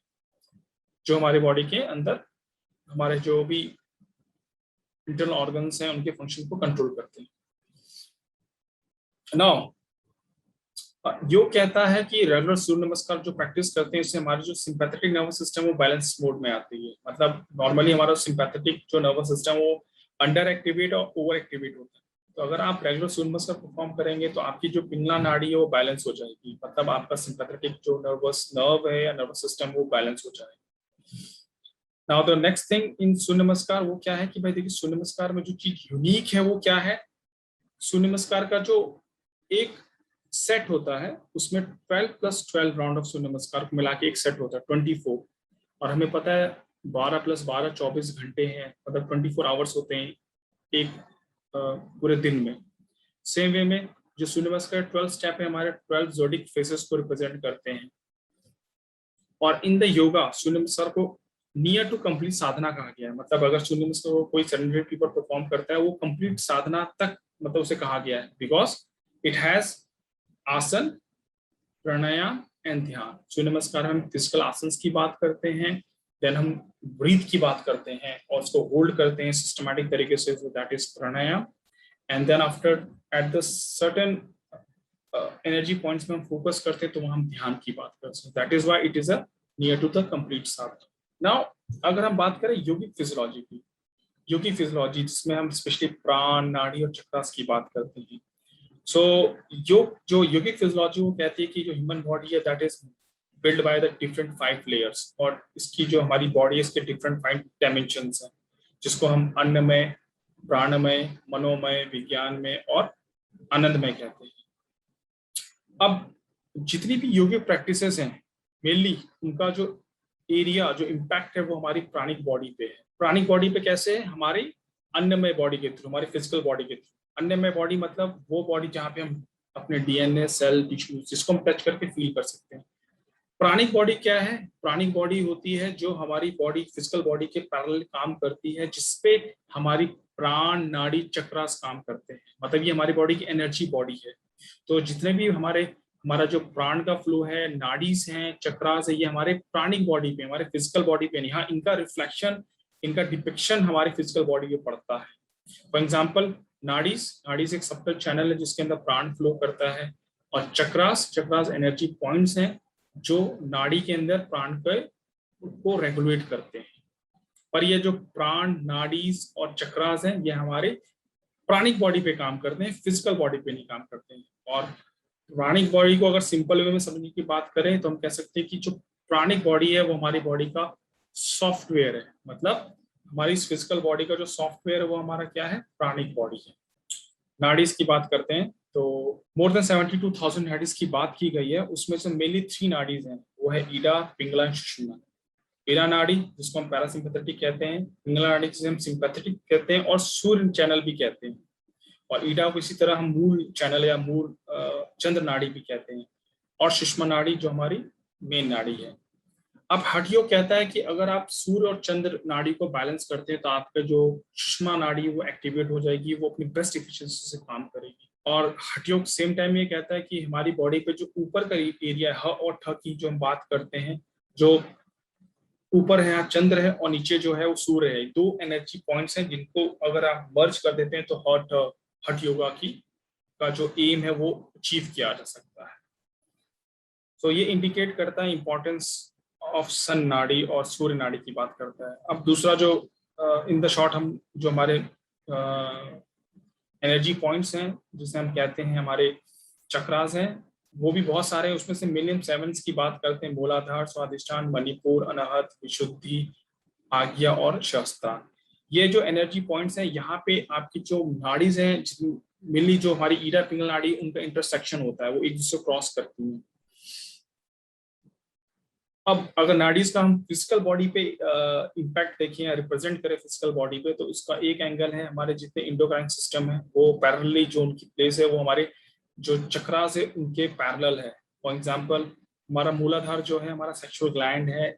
जो हमारे बॉडी के अंदर हमारे जो भी इंटरनल ऑर्गन्स हैं उनके फंक्शन को कंट्रोल करते हैं। नाउ योग कहता है कि रेगुलर सूर्य नमस्कार जो प्रैक्टिस करते हैं इससे हमारी जो सिंपैथेटिक नर्वस सिस्टम वो बैलेंस मोड में आती है। मतलब नॉर्मली हमारा सिंपैथेटिक जो नर्वस सिस्टम वो अंडर एक्टिवेट और ओवर एक्टिवेट होता है। तो अगर आप रेगुलर सूर्य नमस्कार परफॉर्म करेंगे तो आपकी जो पिंगला नाड़ी है वो बैलेंस हो जाएगी। मतलब आपका सिंपैथेटिक जो नर्व है या नर्वस सिस्टम वो बैलेंस हो जाएगा। Now the next thing in Surya Namaskar वो क्या है कि भाई देखिए, सूर्य नमस्कार में जो चीज यूनिक है वो क्या है, सूर्य नमस्कार का जो एक सेट होता है उसमें 12 + 12 राउंड ऑफ सूर्य नमस्कार को मिला के एक सेट होता है 24। और हमें पता है 12 + 12 24 घंटे हैं, मतलब 24 आवर्स होते हैं एक पूरे दिन में। सेम वे में जो सूर्य नमस्कार 12 स्टेप है हमारे 12 ज़ोडिक फेसेस को रिप्रेजेंट करते हैं। और इन द योगा सूर्य नमस्कार को नियर टू कंप्लीट साधना कहा गया है। मतलब अगर सूर्य नमस्कार को कोई सेडेंटरी पीपल परफॉर्म करता है वो कंप्लीट साधना तक मतलब उसे कहा गया है, बिकॉज इट हैज आसन, प्राणायाम एंड ध्यान। सूर्य नमस्कार हम फिजिकल आसन की बात करते हैं, देन हम ब्रीथ की बात करते हैं और उसको होल्ड करते हैं सिस्टमैटिक तरीके से, that is pranayama. And then after at the certain energy points में हम फोकस करते हैं तो वहां हम ध्यान की बात करते हैं। That is why it is a near to the complete sadhana. Now अगर हम बात करें योगिक फिजियोलॉजी की, योगिक फिजियोलॉजी जिसमें हम स्पेशली प्राण, नाड़ी और चक्रास की बात करते हैं। सो योग जो योगिक फिजियोलॉजी वो कहती है कि जो ह्यूमन बॉडी है that is build by the different 5 layers, और इसकी जो हमारी बॉडी है इसके डिफरेंट 5 डायमेंशंस हैं, जिसको हम अन्नमय, प्राणमय, मनोमय, विज्ञानमय और आनंदमय कहते हैं। अब जितनी भी योगिक प्रैक्टिसेस हैं मेनली उनका जो एरिया, जो इम्पैक्ट है वो हमारी प्राणिक बॉडी पे है। प्राणिक बॉडी पे कैसे है, हमारी अन्नमय बॉडी के थ्रू, हमारी फिजिकल बॉडी के थ्रू। अन्नमय बॉडी मतलब वो बॉडी जहाँ पे हम अपने डीएनए, सेल, टिश्यू जिसको हम टच करके फील कर सकते हैं। प्राणिक बॉडी क्या है, प्राणिक बॉडी होती है जो हमारी बॉडी फिजिकल बॉडी के पैरेलल काम करती है, जिसपे हमारी प्राण, नाड़ी, चक्रास काम करते हैं। मतलब ये हमारी बॉडी की एनर्जी बॉडी है। तो जितने भी हमारा जो प्राण का फ्लो है, नाड़ीज हैं, चक्रास है, ये हमारे प्राणिक बॉडी पे, हमारे फिजिकल बॉडी पे नहीं, हाँ इनका रिफ्लेक्शन, इनका डिपिक्शन हमारी फिजिकल बॉडी पे पड़ता है। फॉर एग्जाम्पल नाड़ीज एक सबटल चैनल है जिसके अंदर प्राण फ्लो करता है, और चक्रास एनर्जी पॉइंट्स हैं जो नाड़ी के अंदर प्राण को रेगुलेट करते हैं। पर ये जो प्राण, नाड़ीज और चक्रास हैं ये हमारे प्राणिक बॉडी पे काम करते हैं, फिजिकल बॉडी पे नहीं काम करते हैं। और प्राणिक बॉडी को अगर सिंपल वे में समझने की बात करें तो हम कह सकते हैं कि जो प्राणिक बॉडी है वो हमारी बॉडी का सॉफ्टवेयर है। मतलब हमारी इस फिजिकल बॉडी का जो सॉफ्टवेयर है वो हमारा क्या है, प्राणिक बॉडी है। नाड़ीज की बात करते हैं तो मोर देन 72,000 नाड़ीज की बात की गई है, उसमें से मेनली 3 नाड़ीज हैं, वो है ईडा, पिंगला एंड सुषुम्ना। ईडा नाड़ी जिसको हम पैरासिम्पैथेटिक कहते हैं, पिंगला नाड़ी जिसे हम सिंपैथेटिक कहते हैं और सूर्य चैनल भी कहते हैं, और ईडा को इसी तरह हम मूल चैनल या मूल चंद्र नाड़ी भी कहते हैं, और सुषुम्ना नाड़ी जो हमारी मेन नाड़ी है। अब हठयोग कहता है कि अगर आप सूर्य और चंद्र नाड़ी को बैलेंस करते हैं तो आपका जो सुषमा नाड़ी वो एक्टिवेट हो जाएगी, वो अपनी बेस्ट इफिशिएंसी से काम करेगी। और हठयोग सेम टाइम ये कहता है कि हमारी बॉडी पे जो ऊपर का एरिया है, ह और ठ की जो हम बात करते हैं, जो ऊपर है यहाँ चंद्र है और नीचे जो है वो सूर्य है, दो एनर्जी पॉइंट्स हैं जिनको अगर आप मर्ज कर देते हैं तो हठ योगा की का जो एम है वो अचीव किया जा सकता है। तो ये इंडिकेट करता है इंपॉर्टेंस ऑफ सन नाड़ी और सूर्य नाड़ी की बात करता है। अब दूसरा जो इन द शॉर्ट हम जो हमारे एनर्जी पॉइंट्स हैं जिसे हम कहते हैं हमारे चक्रास हैं, वो भी बहुत सारे हैं। उसमें से मिलियन सेवंस की बात करते हैं, मूलाधार, स्वादिष्ठान, मणिपुर, अनाहत, विशुद्धि, आज्ञा और शस्त्रान। ये जो एनर्जी पॉइंट्स हैं, यहाँ पे आपकी जो नाड़ीज हैं, मिली जो हमारी ईरा पिंगल नाड़ी, उनका इंटरसेक्शन होता है, वो एक दूसरे क्रॉस करती हैं। अब अगर नाड़ीज का हम फिजिकल बॉडी पे इम्पैक्ट देखें या रिप्रेजेंट करें फिजिकल बॉडी पे, तो इसका एक एंगल है हमारे जितने इंडोक्राइन सिस्टम है वो पैरेलली जो उनकी प्लेस है वो हमारे जो चक्रास है उनके पैरेलल है। फॉर एग्जांपल हमारा मूलाधार जो है हमारा सेक्सुअल ग्लैंड है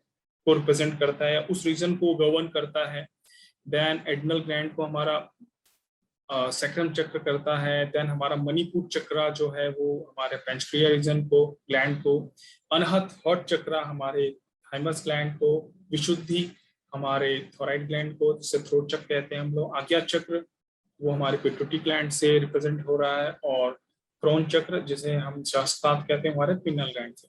को रिप्रेजेंट करता है, उस रीजन को गवर्न करता है। देन एड्रिनल ग्लैंड को हमारा सेक्रम चक्र करता है। देन हमारा मणिपुर चक्र जो है वो हमारे पेंक्रिया रीजन को, ग्लैंड को। अनहत हॉट चक्र हमारे थाइमस ग्लैंड को। विशुद्धि हमारे थोराइड ग्लैंड को, जिसे थ्रोट चक्र कहते हैं हम लोग। आज्ञा चक्र वो हमारे पिट्यूटरी ग्लैंड से रिप्रेजेंट हो रहा है। और क्रोन चक्र जिसे हम शास्त्रार्थ कहते हैं हमारे पिनल ग्लैंड से।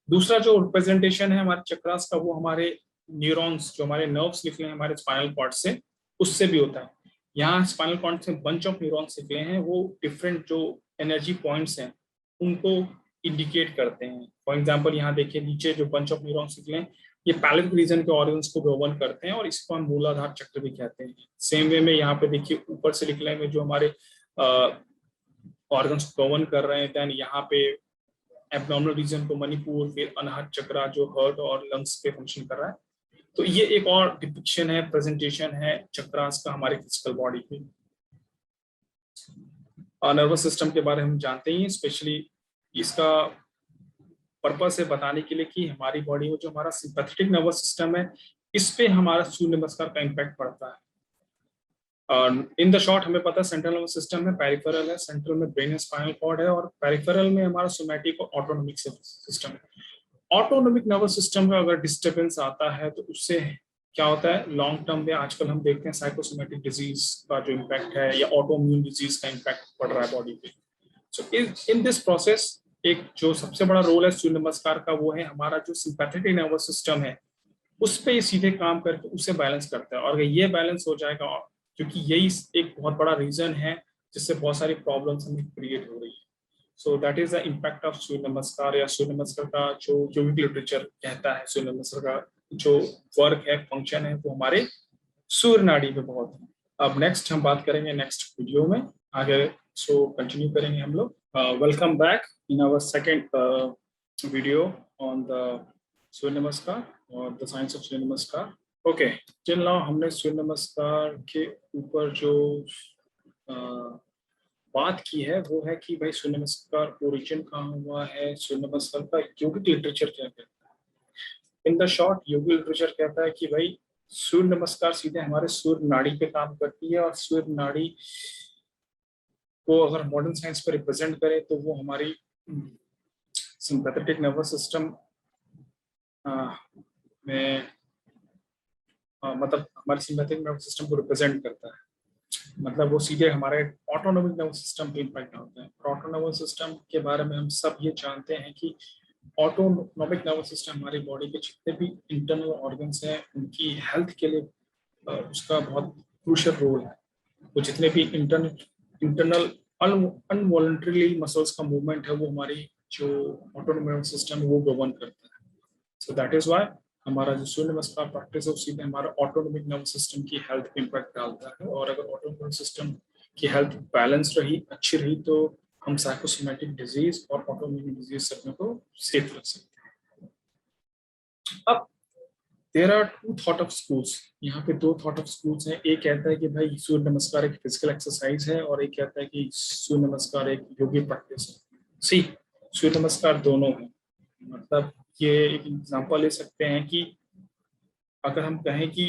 दूसरा जो रिप्रेजेंटेशन है हमारे चक्रास का वो हमारे न्यूरॉन्स जो हमारे नर्व्स निकले हैं हमारे स्पाइनल कॉर्ड से, उससे भी होता है। यहाँ स्पाइनल कॉर्ड से बंच ऑफ न्यूरॉन्स निकले हैं, वो डिफरेंट जो एनर्जी पॉइंट्स हैं उनको इंडिकेट करते हैं। फॉर एग्जांपल यहाँ देखिए नीचे जो बंच ऑफ न्यूरॉन्स निकले हैं, ये पैलेट रीजन के ऑर्गन्स को गवर्न करते हैं और इसको हम मूलाधार चक्र भी कहते हैं। सेम वे में यहाँ पे देखिए ऊपर से निकले में जो हमारे ऑर्गन्स को गवर्न कर रहे हैं। देन यहाँ पे एब्डोमिनल रीजन को मणिपुर, फिर अनहत चक्र जो हार्ट और लंग्स पे फंक्शन कर रहा है। तो ये एक और डिपिक्शन है, प्रेजेंटेशन है चक्रास का हमारे फिजिकल बॉडी पे। नर्वस सिस्टम के बारे में हम जानते ही, स्पेशली इसका पर्पस है बताने के लिए कि हमारी बॉडी में जो हमारा सिंपैथेटिक नर्वस सिस्टम है, इस पे हमारा सूर्य नमस्कार का इम्पैक्ट पड़ता है। इन द शॉर्ट हमें पता है सेंट्रल नर्वस सिस्टम में पेरिफेरल है, सेंट्रल में ब्रेन स्पाइनल कॉर्ड है, और पेरिफेरल में हमारा सोमैटिक और ऑटोनोमिक सिस्टम है। ऑटोनोमिक नर्वस सिस्टम में अगर डिस्टर्बेंस आता है तो उससे क्या होता है लॉन्ग टर्म में, आजकल हम देखते हैं साइकोसोमैटिक डिजीज का जो इम्पैक्ट है या ऑटोइम्यून डिजीज का इम्पैक्ट पड़ रहा है बॉडी पे। सो इन दिस प्रोसेस एक जो सबसे बड़ा रोल है सूर्य नमस्कार का, वो है हमारा जो सिंपैथेटिक नर्वस सिस्टम है उस पर ये सीधे काम करके उसे बैलेंस करता है। और अगर ये बैलेंस हो जाएगा, क्योंकि यही एक बहुत बड़ा रीजन है जिससे बहुत सारी प्रॉब्लम्स हमें क्रिएट हो रही है। So that is the impact of Surya Namaskar, या सूर्य नमस्कार का जो योगिक लिटरेचर कहता है सूर्य नमस्कार का जो वर्क है, फंक्शन है, वो हमारे सूर्य नाड़ी पे बहुत है। अब नेक्स्ट हम बात करेंगे नेक्स्ट वीडियो में आगे, सो कंटिन्यू करेंगे हम लोग। Welcome back in our second video on the Surya नमस्कार और द साइंस ऑफ सूर्य नमस्कार। ओके, टिल नाउ हमने सूर्य नमस्कार के ऊपर जो बात की है वो है कि भाई सूर्य नमस्कार ओरिजिन कहाँ हुआ है, सूर्य नमस्कार का योगिक लिटरेचर क्या कहता है। In the short yogic literature कहता है कि भाई सूर्य नमस्कार सीधे हमारे सूर्य नाड़ी पे काम करती है, और सूर्य नाड़ी को अगर मॉडर्न साइंस पर रिप्रेजेंट करें तो वो हमारी सिंपैथेटिक नर्वस सिस्टम में मतलब हमारे सिंपैथेटिक नर्वस सिस्टम को रिप्रेजेंट करता है। मतलब वो सीधे हमारे ऑटोनोमिक नर्वस सिस्टम पे इम्पैक्ट होता है। ऑटोनोमिक सिस्टम के बारे में हम सब ये जानते हैं कि ऑटोनोमिक नर्वस सिस्टम हमारी बॉडी के जितने भी इंटरनल ऑर्गन्स हैं उनकी हेल्थ के लिए उसका बहुत क्रूशियल रोल है। वो जितने भी इंटरनल अनवॉलंटरीली मसल्स का मूवमेंट है वो हमारी जो ऑटोनोमिक नर्वस सिस्टम है वो गवर्न करता है। सो दैट इज व्हाई हमारा जो सूर्य नमस्कार प्रैक्टिस है सीधे हमारा ऑटोनोमिक नर्वस सिस्टम की हेल्थ पे इम्पैक्ट डालता है। और अगर ऑटोनोमिक सिस्टम की हेल्थ बैलेंस रही, अच्छी रही, तो हम साइकोसोमैटिक डिजीज और ऑटोइम्यून डिजीज से अपने को सेफ रख सकते हैं। अब there are two thought of schools, यहाँ पे दो थॉट ऑफ स्कूल्स हैं। एक कहता है कि भाई सूर्य नमस्कार एक फिजिकल एक्सरसाइज है, और एक कहता है कि सूर्य नमस्कार एक योगी प्रैक्टिस है। सी सूर्य नमस्कार दोनों है। मतलब ये एक एग्जांपल ले सकते हैं कि अगर हम कहें कि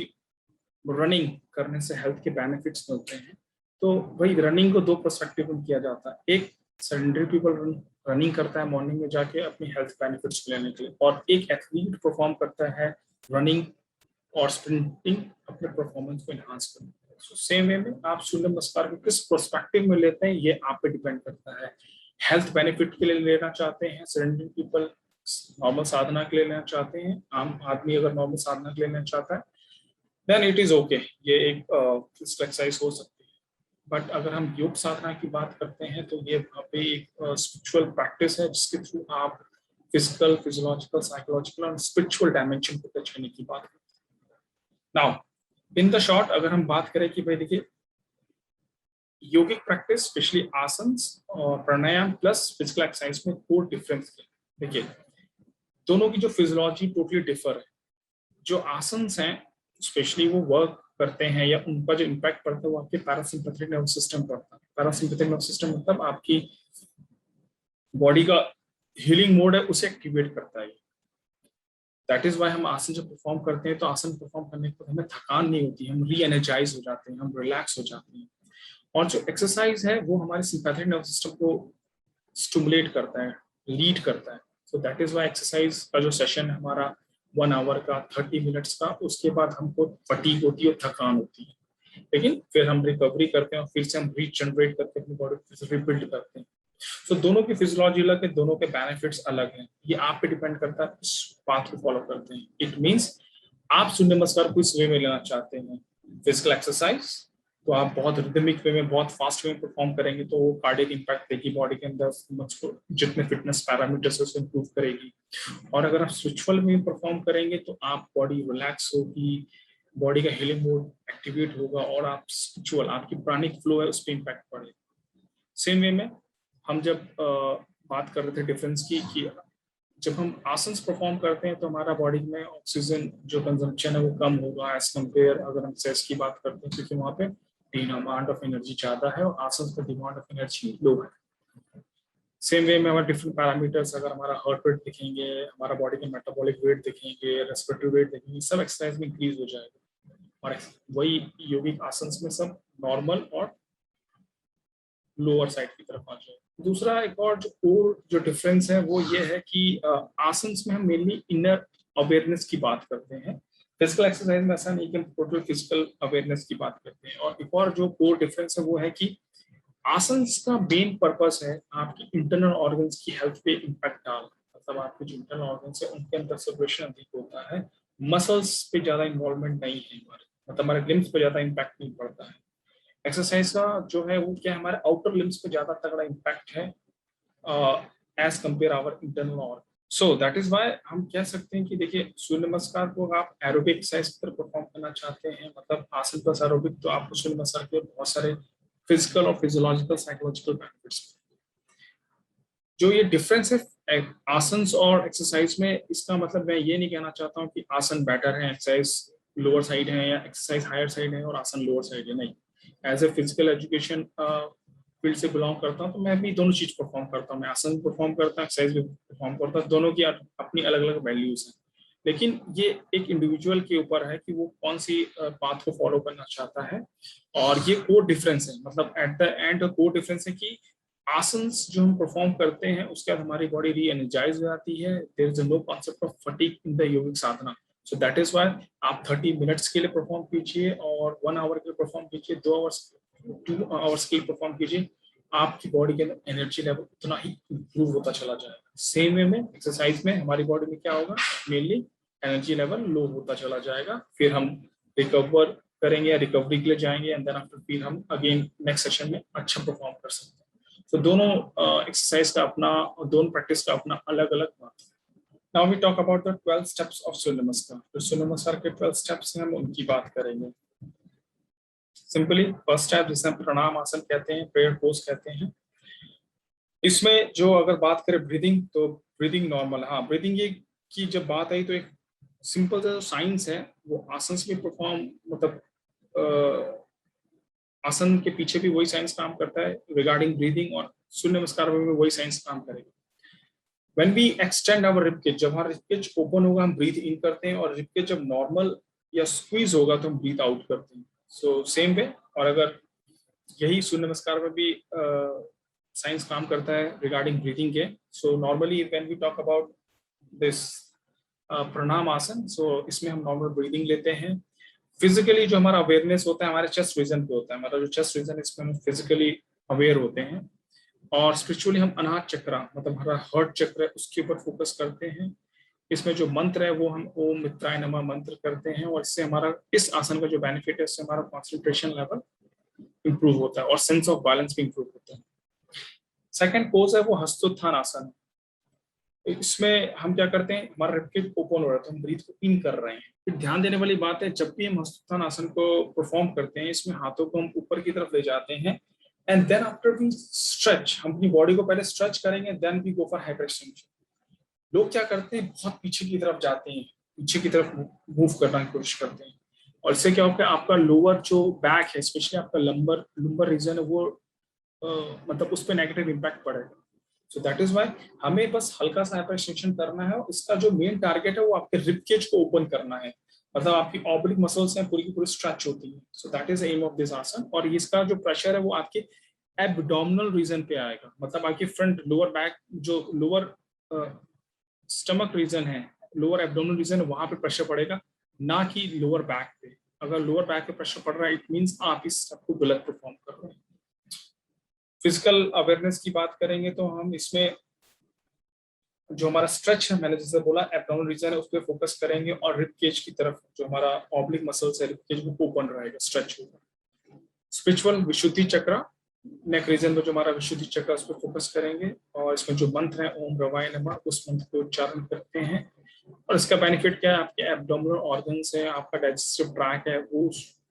रनिंग करने से हेल्थ के बेनिफिट्स मिलते हैं, तो वही रनिंग को दो पर्सपेक्टिव में किया जाता है। एक सेडेंटरी पीपल रनिंग करता है मॉर्निंग में जाके अपनी हेल्थ बेनिफिट्स लेने के लिए, और एक एथलीट परफॉर्म करता है रनिंग और स्प्रिंटिंग अपने परफॉर्मेंस को एनहांस करने के लिए। सो सेम वे में आप सूर्य नमस्कार को किस पर्सपेक्टिव में लेते हैं ये आप पे डिपेंड करता है। हेल्थ बेनिफिट के लिए लेना चाहते हैं सेडेंटरी पीपल, नॉर्मल साधना के लिए लेना चाहते हैं, आम आदमी अगर नॉर्मल साधना के लिए लेना चाहता है, देन इट इज ओके, ये एक फिजिकल एक्सरसाइज हो सकती है। बट अगर हम योग साधना की बात करते हैं तो ये वहाँ पे एक स्पिरिचुअल प्रैक्टिस है जिसके थ्रू आप फिजिकल, फिजियोलॉजिकल, साइकोलॉजिकल और स्पिरिचुअल डायमेंशन को टच करने की बात करते हैं। नाउ इन द शॉर्ट अगर हम बात करें कि भाई देखिए योगिक प्रैक्टिस स्पेशली आसन और प्राणायाम प्लस फिजिकल एक्सरसाइज में कोई डिफरेंस है। देखिए दोनों की जो फिजियोलॉजी टोटली डिफर है। जो आसन हैं स्पेशली वो वर्क करते हैं या उनका जो इम्पैक्ट पड़ता है वो आपके पैरासिम्पैथेटिक नर्वस सिस्टम पड़ता है। पैरासिम्पैथेटिक नर्वस सिस्टम मतलब आपकी बॉडी का हीलिंग मोड है उसे एक्टिवेट करता है। दैट इज वाई हम आसन जब परफॉर्म करते हैं तो आसन परफॉर्म करने के बाद हमें थकान नहीं होती, हम री एनर्जाइज हो जाते हैं, हम रिलैक्स हो जाते हैं। और जो एक्सरसाइज है वो हमारे सिंपैथेटिक नर्वस सिस्टम को स्टिमुलेट करता है, लीड करता है। So that is why exercise का जो सेशन है हमारा 1 आवर का 30 मिनट्स का, उसके बाद हमको फटीग होती है और थकान होती है, लेकिन फिर हम रिकवरी करते हैं और फिर से हम रीजनरेट करके अपनी बॉडी को रिबिल्ड करते हैं। तो दोनों की फिजियोलॉजी अलग है, दोनों के बेनिफिट्स अलग हैं। ये आप पे डिपेंड करता है इस पाथ को फॉलो करते हैं। इट मींस आप सूर्य नमस्कार को इस वे में लेना चाहते हैं फिजिकल एक्सरसाइज, तो आप बहुत रिदमिक वे में, बहुत फास्ट वे में परफॉर्म करेंगे तो वो कार्डियक इंपैक्ट देगी बॉडी के अंदर, जितने फिटनेस पैरामीटर्स है उसे इंप्रूव करेगी। और अगर आप स्पिरिचुअल में परफॉर्म करेंगे तो आप बॉडी रिलैक्स होगी, बॉडी का हीलिंग मोड एक्टिवेट होगा और आप स्पिरिचुअल, आपकी प्राणिक फ्लो है उस पर इम्पैक्ट पड़ेगा। सेम वे में हम जब बात कर रहे थे डिफरेंस की कि जब हम आसन परफॉर्म करते हैं तो हमारा बॉडी में ऑक्सीजन जो कंजम्पशन है वो कम होगा एज कम्पेयर अगर हम सेक्स की बात करते हैं, क्योंकि वहाँ पे डिमांड ऑफ एनर्जी ज्यादा है और आसन पर डिमांड ऑफ एनर्जी लो है। सेम वे में हमारे डिफरेंट पैरामीटर्स, अगर हमारा हार्ट रेट दिखेंगे, हमारा बॉडी का मेटाबॉलिक वेट दिखेंगे, रेस्पिरेटरी वेट दिखेंगे, सब एक्सरसाइज में इंक्रीज हो जाएगा। और वही योगिक आसन में सब नॉर्मल और लोअर साइड की तरफ आ जाए। दूसरा एक और जो डिफरेंस है वो ये है कि आसन में हम मेनली इनर अवेयरनेस की बात करते हैं। फिजिकल एक्सरसाइज में ऐसा नहीं कि हम टोटल फिजिकल अवेयरनेस की बात करते हैं। और एक और जो कोर डिफरेंस है वो है कि आसन का मेन पर्पस है आपकी इंटरनल ऑर्गन्स की हेल्थ पे इम्पैक्ट डालना। मतलब आपके जो इंटरनल ऑर्गन्स है उनके अंदर सर्कुलेशन अधिक होता है, मसल्स पे ज्यादा इन्वॉल्वमेंट नहीं है हमारे, मतलब हमारे लिम्स पे ज्यादा इम्पैक्ट नहीं पड़ता है। एक्सरसाइज का जो है वो क्या है, हमारे आउटर लिम्स पे ज्यादा तगड़ा इम्पैक्ट है as compare our internal organ. So that is why हम कह सकते हैं कि देखिए सूर्य नमस्कार को आप एरोबिक एक्सरसाइज की तरह परफॉर्म करना चाहते हैं, मतलब आसन प्लस एरोबिक, तो आपको सूर्य नमस्कार के बहुत सारे फिजिकल और फिजियोलॉजिकल साइकोलॉजिकल बेनिफिट्स। जो ये डिफरेंस है आसन और एक्सरसाइज में, इसका मतलब मैं ये नहीं कहना चाहता हूँ कि आसन बेटर है, एक्सरसाइज लोअर साइड है, या एक्सरसाइज हायर साइड है और आसन लोअर साइड है, नहीं। As a physical education field से बिलोंग करता हूँ तो मैं भी दोनों चीज परफॉर्म करता हूँ, मैं आसन परफॉर्म करता हूँ, एक्सरसाइज भी परफॉर्म करता हूँ, दोनों की अपनी अलग अलग वैल्यूज हैं। लेकिन ये एक इंडिविजुअल के ऊपर है कि वो कौन सी पाथ को फॉलो करना चाहता है। और ये कोर डिफरेंस है, मतलब eight the and core difference है कि आसन जो हम परफॉर्म करते हैं उसके बाद हमारी बॉडी री एनर्जाइज हो जाती है, there is no concept of fatigue in the yogic sadhana. So that is why आप 30 मिनट्स के लिए परफॉर्म कीजिए और 1 आवर के लिए परफॉर्म कीजिए, 2 आवर्स के लिए परफॉर्म कीजिए, आपकी बॉडी के अंदर एनर्जी लेवल उतना ही इंप्रूव होता चला जाएगा। सेम वे में एक्सरसाइज में हमारी बॉडी में क्या होगा, मेनली एनर्जी लेवल लो होता चला जाएगा, फिर हम रिकवर करेंगे या रिकवरी के लिए जाएंगे एंड देन आफ्टर फिर हम अगेन नेक्स्ट सेशन में अच्छा परफॉर्म कर सकते हैं। तो दोनों एक्सरसाइज का अपना, दोनों प्रैक्टिस का अपना अलग अलग बात है। Now we talk about the 12 steps of Surya Namaskar. तो सूर्य नमस्कार के 12 स्टेप्स हैं, हम उनकी बात करेंगे। सिंपली फर्स्ट स्टेप जिसे हम प्रणाम आसन कहते हैं, प्रेयर पोज कहते हैं। इसमें जो अगर बात करें ब्रीदिंग, तो ब्रीदिंग नॉर्मल, हाँ ब्रीदिंग ये की जब बात आई तो एक सिंपल सा साइंस है वो आसन में परफॉर्म, मतलब आसन के पीछे भी वही साइंस काम करता है रिगार्डिंग ब्रीदिंग, और सूर्य नमस्कार में भी वही साइंस काम करेगा। When we extend our rib cage, जब हमारा रिब केज ओपन होगा हम ब्रीथ इन करते हैं, और रिब केज जब नॉर्मल या स्क्वीज होगा तो हम ब्रीथ आउट करते हैं। सो सेम वे, और अगर यही सूर्य नमस्कार में भी साइंस काम करता है रिगार्डिंग ब्रीथिंग के। So normally when we talk about this pranam asana, सो इसमें हम नॉर्मल ब्रीदिंग लेते हैं। फिजिकली जो हमारा अवेयरनेस होता है हमारे चेस्ट रीजन पे होता है, हमारा जो चेस्ट रीजन है इसमें हम फिजिकली अवेयर होते हैं। और स्पिरिचुअली हम अनाहत चक्र, मतलब हमारा हार्ट चक्र है, उसके ऊपर फोकस करते हैं। इसमें जो मंत्र है वो हम ओम मित्राय नमः मंत्र करते हैं, और इससे हमारा इस आसन का जो बेनिफिट है इससे हमारा कॉन्सेंट्रेशन लेवल इंप्रूव होता है और सेंस ऑफ बैलेंस भी इंप्रूव होता है। सेकंड पोज है वो हस्तोत्थान आसन। इसमें हम क्या करते हैं, हमारा रिब ओपन हो रहा है तो हम ब्रीथ को इन कर रहे हैं। फिर ध्यान देने वाली बात है, जब भी हम हस्तोत्थान आसन को परफॉर्म करते हैं इसमें हाथों को हम ऊपर की तरफ ले जाते हैं, and then after we stretch, हम अपनी बॉडी को पहले स्ट्रेच करेंगे, then we go for hyper extension. लोग क्या करते हैं, बहुत पीछे की तरफ जाते हैं, पीछे की तरफ मूव करने की कोशिश करते हैं, और इससे क्या होगा, आपका लोअर जो बैक है, स्पेशली आपका लंबर रीजन है वो मतलब उस पर नेगेटिव इम्पैक्ट पड़ेगा। सो दैट इज वाई हमें बस हल्का सा हाइपर एक्सटेंशन करना है, और इसका जो मेन टारगेट है वो आपके रिब केज को ओपन करना है, मतलब आपकी ऑब्लिक मसल्स हैं पूरी की पूरी स्ट्रेच होती है। So that is aim of this asana. और इसका जो प्रेशर है वो आपके एब्डोमिनल रीजन पे आएगा, मतलब आपकी फ्रंट लोअर बैक जो लोअर स्टमक रीजन है, लोअर एब्डोमिनल रीजन है, वहां पे प्रेशर पड़ेगा, ना कि लोअर बैक पे। अगर लोअर बैक पे प्रेशर पड़ रहा है इट मींस आप इस स्टेप को गलत परफॉर्म कर रहे हैं। फिजिकल अवेयरनेस की बात करेंगे तो हम इसमें जो हमारा स्ट्रेच है, मैंने जैसे बोला एब्डोमिनल रीजन है उस पर फोकस करेंगे, और रिब केज की तरफ जो हमारा ऑब्लिक मसल्स है रिब केज वो ओपन रहेगा, स्ट्रेच होगा। स्पिरिचुअल विशुद्धि चक्र, नेक रीजन में जो हमारा विशुद्धि चक्र उस पर फोकस करेंगे, और इसमें जो मंत्र है ओम रवाय नमः उस मंत्र को उच्चारण करते हैं। और इसका बेनिफिट क्या है, आपके एब्डोमिनल ऑर्गन्स है, आपका डाइजेस्टिव ट्रैक है वो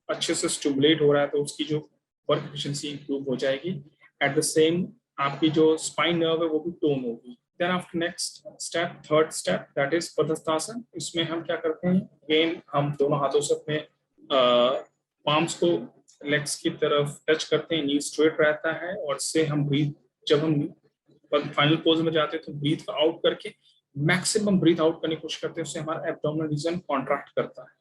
अच्छे से स्टिमुलेट हो रहा है, तो उसकी जो वर्क एफिशिएंसी इंप्रूव हो जाएगी। एट द सेम आपकी जो स्पाइन नर्व है वो भी टोन होगी। Then after next step, third step, that is Padasthasana. इसमें हम क्या करते हैं, अगेन हम दोनों हाथों से अपने पाम्स को लेग्स की तरफ टच करते हैं, नी स्ट्रेट रहता है, और इससे हम ब्रीथ, जब हम फाइनल पोज में जाते हैं तो ब्रीथ का आउट करके मैक्सिमम ब्रीथ आउट करने की कोशिश करते हैं, उससे हमारा एब्डोमिनल रीजन कॉन्ट्रैक्ट करता है।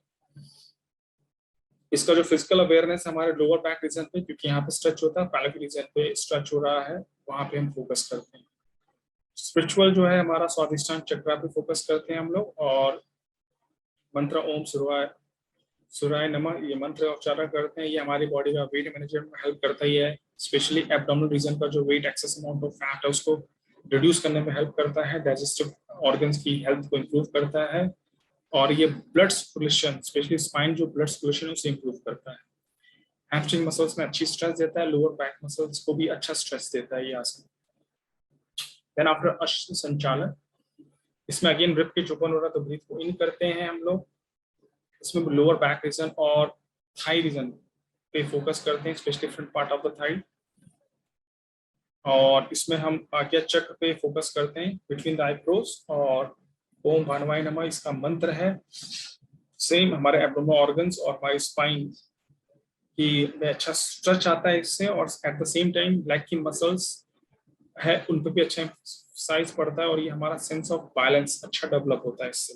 इसका जो फिजिकल अवेयरनेस है हमारे लोअर बैक रीजन पे, क्योंकि यहाँ पे स्ट्रेच होता है, पैलेट रीजन पे स्ट्रेच हो रहा है, वहां पे हम फोकस करते हैं। स्पिरिचुअल जो है हमारा स्वादिष्टान चक्र पे फोकस करते हैं हम लोग, और मंत्र ओम सूर्याय नमः ये मंत्र उच्चारण करते हैं। ये हमारी बॉडी का वेट मैनेजमेंट में हेल्प करता ही है, स्पेशली एब्डोमिनल रीजन का जो weight, excess amount of fat है उसको रिड्यूस करने में हेल्प करता है, डाइजेस्टिव ऑर्गन्स की हेल्थ को इंप्रूव करता है, और ये ब्लड सर्कुलेशन, स्पेशली स्पाइन जो ब्लड सर्कुलेशन है उसे इंप्रूव करता है। हैमस्ट्रिंग मसल्स में अच्छी स्ट्रेस देता है, लोअर बैक मसल्स को भी अच्छा स्ट्रेस देता है ये आसन। देन आफ्टर अश्व संचालन, इसमें अगेन रिब केज ओपन हो रहा है तो ब्रीथ को इन करते हैं हम लोग, इसमें लोअर बैक रीजन और थाई रीजन पे फोकस करते हैं, specially front part of the thigh, और इसमें हम आज्ञा चक्र पे फोकस करते हैं बिटवीन द आईब्रोज, और ओम भानुवाय नमः इसका मंत्र है। सेम हमारे एब्डोमिनल ऑर्गन्स और हमारी स्पाइन की में अच्छा स्ट्रेच आता है इससे, और eight the same time leg की मसल्स है उन पर भी अच्छा साइज पड़ता है, और ये हमारा सेंस ऑफ बैलेंस अच्छा डेवलप होता है इससे।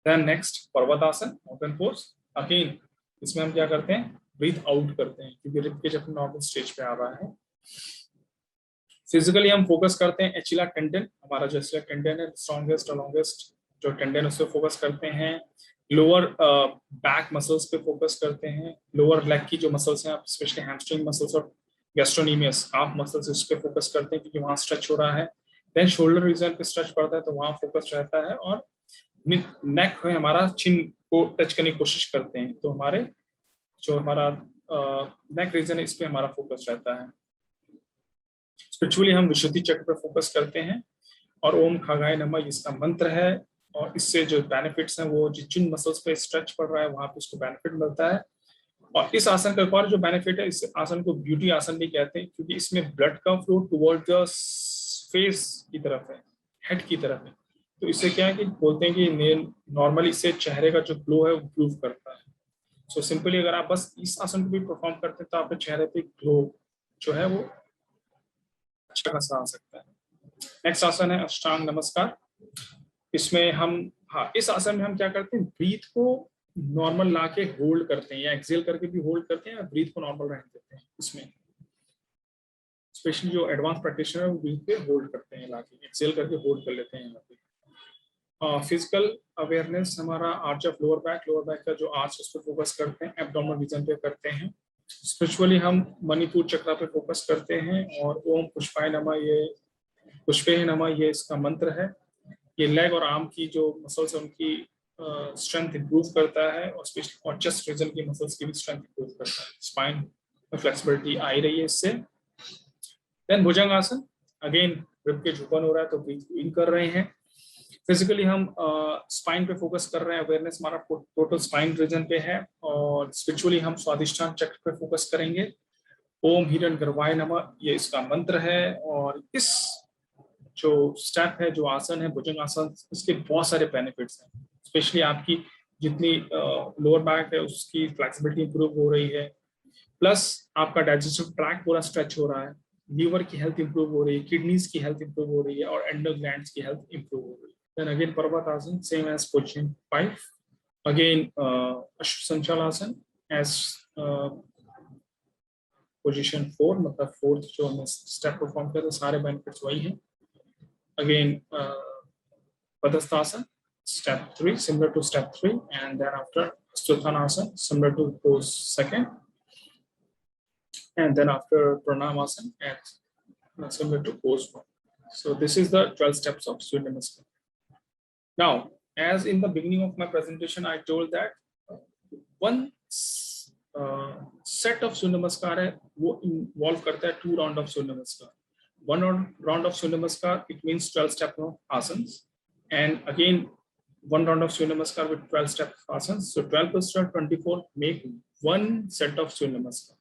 Then next Parvatasana, mountain pose. Again इसमें हम क्या करते हैं, ब्रीथ आउट करते हैं, क्योंकि रिब केज अपने नॉर्मल स्टेज पे आ रहा है। फिजिकली हम फोकस करते हैं एचिला टेंडन, हमारा जो एचिला टेंडन है स्ट्रॉन्गेस्ट और लॉन्गेस्ट जो टेंडन उस पर फोकस करते हैं। लोअर बैक मसल्स पे फोकस करते हैं, लोअर लेग की जो मसल्स हैं स्पेशली हैमस्ट्रिंग मसल्स और गैस्ट्रोनीमियस काफ मसल्स इस पे फोकस करते हैं क्योंकि वहां स्ट्रेच हो रहा है। देन शोल्डर रीजन पे स्ट्रेच पड़ता है तो वहां फोकस रहता है, और नेक है हमारा चिन को टच करने की कोशिश करते हैं, तो हमारे जो हमारा नेक रीजन है इस पे हमारा फोकस रहता है। स्पिरिचुअली हम विशुद्धि चक्र पर फोकस करते हैं, और ओम खगाय नमः इसका मंत्र है, और इससे जो बेनिफिट्स हैं वो जिन मसल्स पे स्ट्रेच पड़ रहा है वहां पे उसको बेनिफिट मिलता है। और इस आसन का एक और जो बेनिफिट है, इस आसन को ब्यूटी आसन भी कहते हैं क्योंकि इसमें ब्लड का फ्लो टुवर्ड द फेस की तरफ है, हेड की तरफ है, तो इससे क्या है कि बोलते हैं कि नॉर्मली इससे चेहरे का जो ग्लो है वो इंप्रूव करता है। सो सिंपली अगर आप बस इस आसन को भी परफॉर्म करते हैं तो आपके चेहरे पे ग्लो जो है वो अच्छा खासा आ सकता है। नेक्स्ट आसन है अष्टांग नमस्कार। इसमें हम इस आसन में हम क्या करते हैं, ब्रीथ को नॉर्मल लाके होल्ड करते हैं या एक्सेल करके भी होल्ड करते हैं, ब्रीथ को नॉर्मल रहने देते हैं। इसमें स्पेशली जो एडवांस प्रैक्टिशनर है वो ब्रीथ पे होल्ड करते हैं, लाके एक्सेल करके होल्ड कर लेते हैं यहाँ पे। फिजिकल अवेयरनेस हमारा आर्च ऑफ लोअर बैक का जो आर्च उस पर फोकस करते हैं, एब्डोमिनल रीजन पे करते हैं। स्पिरिचुअली हम मणिपुर चक्र पे फोकस करते हैं और ओम पुष्पाय नमः, ये पुष्पे नमः ये इसका मंत्र है। ये लेग और आर्म की जो मसल्स है उनकी स्ट्रेंथ इंप्रूव करता है और स्पेशली और चेस्ट रीजन की मसल्स की भी स्ट्रेंथ इंप्रूव करता है। स्पाइन में फ्लेक्सिबिलिटी आई रही है इससे। देन भुजंग आसन, अगेन रिब के झुकन हो रहा है तो ब्रीथ इन कर रहे हैं। फिजिकली हम स्पाइन पे फोकस कर रहे हैं, अवेयरनेस हमारा टोटल स्पाइन रीजन पे है। और स्पिरिचुअली हम स्वादिष्ठान चक्र पे फोकस करेंगे। ओम हिरण गर्वाय नमः ये इसका मंत्र है। और इस जो स्टेप है, जो आसन है भुजंग आसन, इसके बहुत सारे बेनिफिट्स हैं। स्पेशली आपकी जितनी लोअर बैक है उसकी फ्लेक्सिबिलिटी इंप्रूव हो रही है, प्लस आपका डाइजेस्टिव ट्रैक पूरा स्ट्रेच हो रहा है, लीवर की हेल्थ इंप्रूव हो रही है, किडनीज की हेल्थ इंप्रूव हो रही है और एंडल ग्लैंड्स की हेल्थ इंप्रूव हो रही है। Then again Parvatasana, same as position 5. Again Sanchalasana as position 4, मतलब fourth जो हमने step perform किया तो सारे benefits वही हैं। Again Padastasana, step 3, similar to step 3, and then after Stuttanasana, similar to pose 2nd, and then after Pranamasana, and similar to pose 1. So this is the 12 steps of Surya Namaskar. Now, as in the beginning of my presentation, I told that one set of Surya Namaskar है वो involve करता है 2 round of Surya Namaskar. 1 round of Surya Namaskar, it means 12 step of asanas, and again 1 round of Surya Namaskar with 12 step asanas. So 12 plus 12, 24 make 1 set of Surya Namaskar.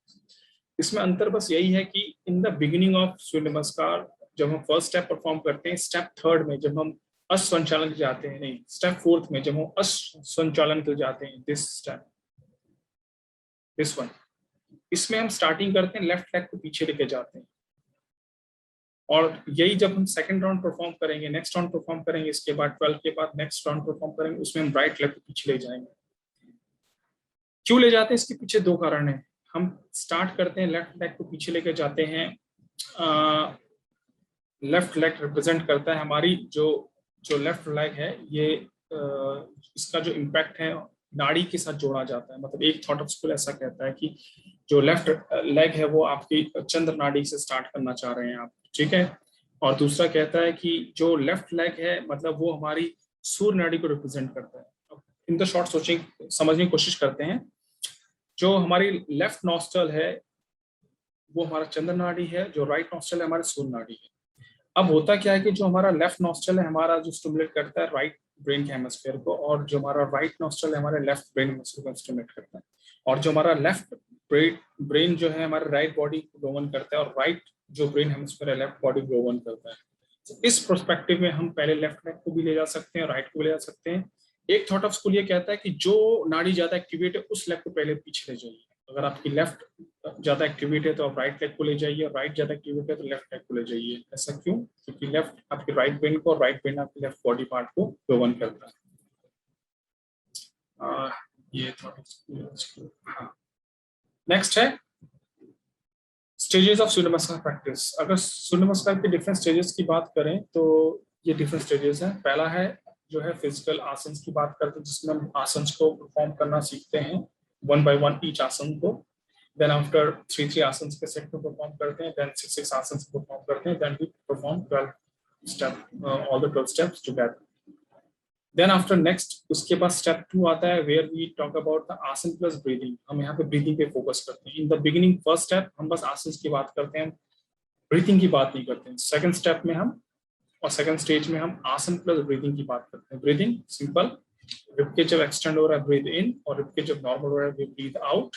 इसमें अंतर बस यही है कि in the beginning of Surya Namaskar जब हम first step perform करते हैं, स्टेप 3rd में जब हम अश्व संचालन के जाते हैं, नहीं स्टेप 4th में जब हम अश्व संचालन के जाते हैं, दिस वन, इसमें हम स्टार्टिंग करते हैं लेफ्ट लेग को पीछे लेके जाते हैं। और यही जब हम सेकंड राउंड परफॉर्म करेंगे, नेक्स्ट राउंड परफॉर्म करेंगे, इसके बाद 12 के बाद नेक्स्ट राउंड परफॉर्म करेंगे, उसमें हम राइट लेग को पीछे ले जाएंगे। क्यों ले जाते हैं, इसके पीछे 2 कारण है। हम स्टार्ट करते हैं लेफ्ट लेग को पीछे लेके जाते हैं। लेफ्ट लेग रिप्रेजेंट करता है हमारी जो लेफ्ट लेग है, ये इसका जो इम्पैक्ट है नाड़ी के साथ जोड़ा जाता है। मतलब एक थॉट ऑफ स्कूल ऐसा कहता है कि जो लेफ्ट लेग है वो आपकी चंद्र नाड़ी से स्टार्ट करना चाह रहे हैं आप, ठीक है। और दूसरा कहता है कि जो लेफ्ट लेग है मतलब वो हमारी सूर्य नाड़ी को रिप्रेजेंट करता है। इन द शॉर्ट सोचिंग समझने की कोशिश करते हैं। जो हमारी लेफ्ट नॉस्ट्रल है वो हमारा चंद्र नाड़ी है, जो राइट नॉस्ट्रल है हमारी सूर्य नाड़ी है। अब होता क्या है कि जो हमारा लेफ्ट नॉस्ट्रल है हमारा जो स्टिमुलेट करता है राइट ब्रेन के हेमिस्फीयर को, और जो हमारा राइट नॉस्ट्रल है हमारे लेफ्ट ब्रेन हेमिस्फीयर को स्टिमुलेट करता है। और जो हमारा लेफ्ट ब्रेन जो है हमारे राइट बॉडी को गवर्न करता है, और राइट जो ब्रेन हेमिस्फीयर है लेफ्ट बॉडी को गवर्न करता है। तो इस पर्सपेक्टिव में हम पहले लेफ्ट लेग को भी ले जा सकते हैं, राइट को भी ले जा सकते हैं। एक थॉट ऑफ स्कूल ये कहता है कि जो नाड़ी ज्यादा एक्टिवेट है उस लेग को पहले पीछे ले जाइए। अगर आपकी लेफ्ट ज्यादा एक्टिवेट है तो आप राइट लेग को ले जाइए, राइट ज्यादा एक्टिवेट है तो लेफ्ट लेग को ले जाइए। ऐसा क्यों? क्योंकि लेफ्ट आपके राइट ब्रेन को और राइट ब्रेन आपके लेफ्ट बॉडी पार्ट को गवर्न करता है। ये नेक्स्ट है stages of Surya Namaskar practice. अगर सूर्य नमस्कार के डिफरेंट स्टेजेस की बात करें तो ये डिफरेंट स्टेजेस हैं। पहला है जो है फिजिकल आसन की बात करते हैं, जिसमें हम आसन को परफॉर्म करना सीखते हैं 1 by 1 ईच आसन को। देन आफ्टर 3 आसन के सेट में परफॉर्म करते हैं, देन 6 आसन परफॉर्म करते हैं, then we perform 12 step all the 12 steps together. Then after next उसके बाद स्टेप 2 आता है where we talk about the asana plus breathing. हम यहाँ पे ब्रीदिंग पे फोकस करते हैं। In the beginning first step हम बस आसन की बात करते हैं, ब्रीथिंग की बात नहीं करते हैं। सेकंड स्टेप में हम और सेकंड स्टेज में हम आसन प्लस ब्रीदिंग की बात करते हैं। ब्रीदिंग सिंपल, रिब के जब एक्सटेंड हो रहा है ब्रीथ इन, और रिब के जब नॉर्मल हो रहा है ब्रीथ आउट।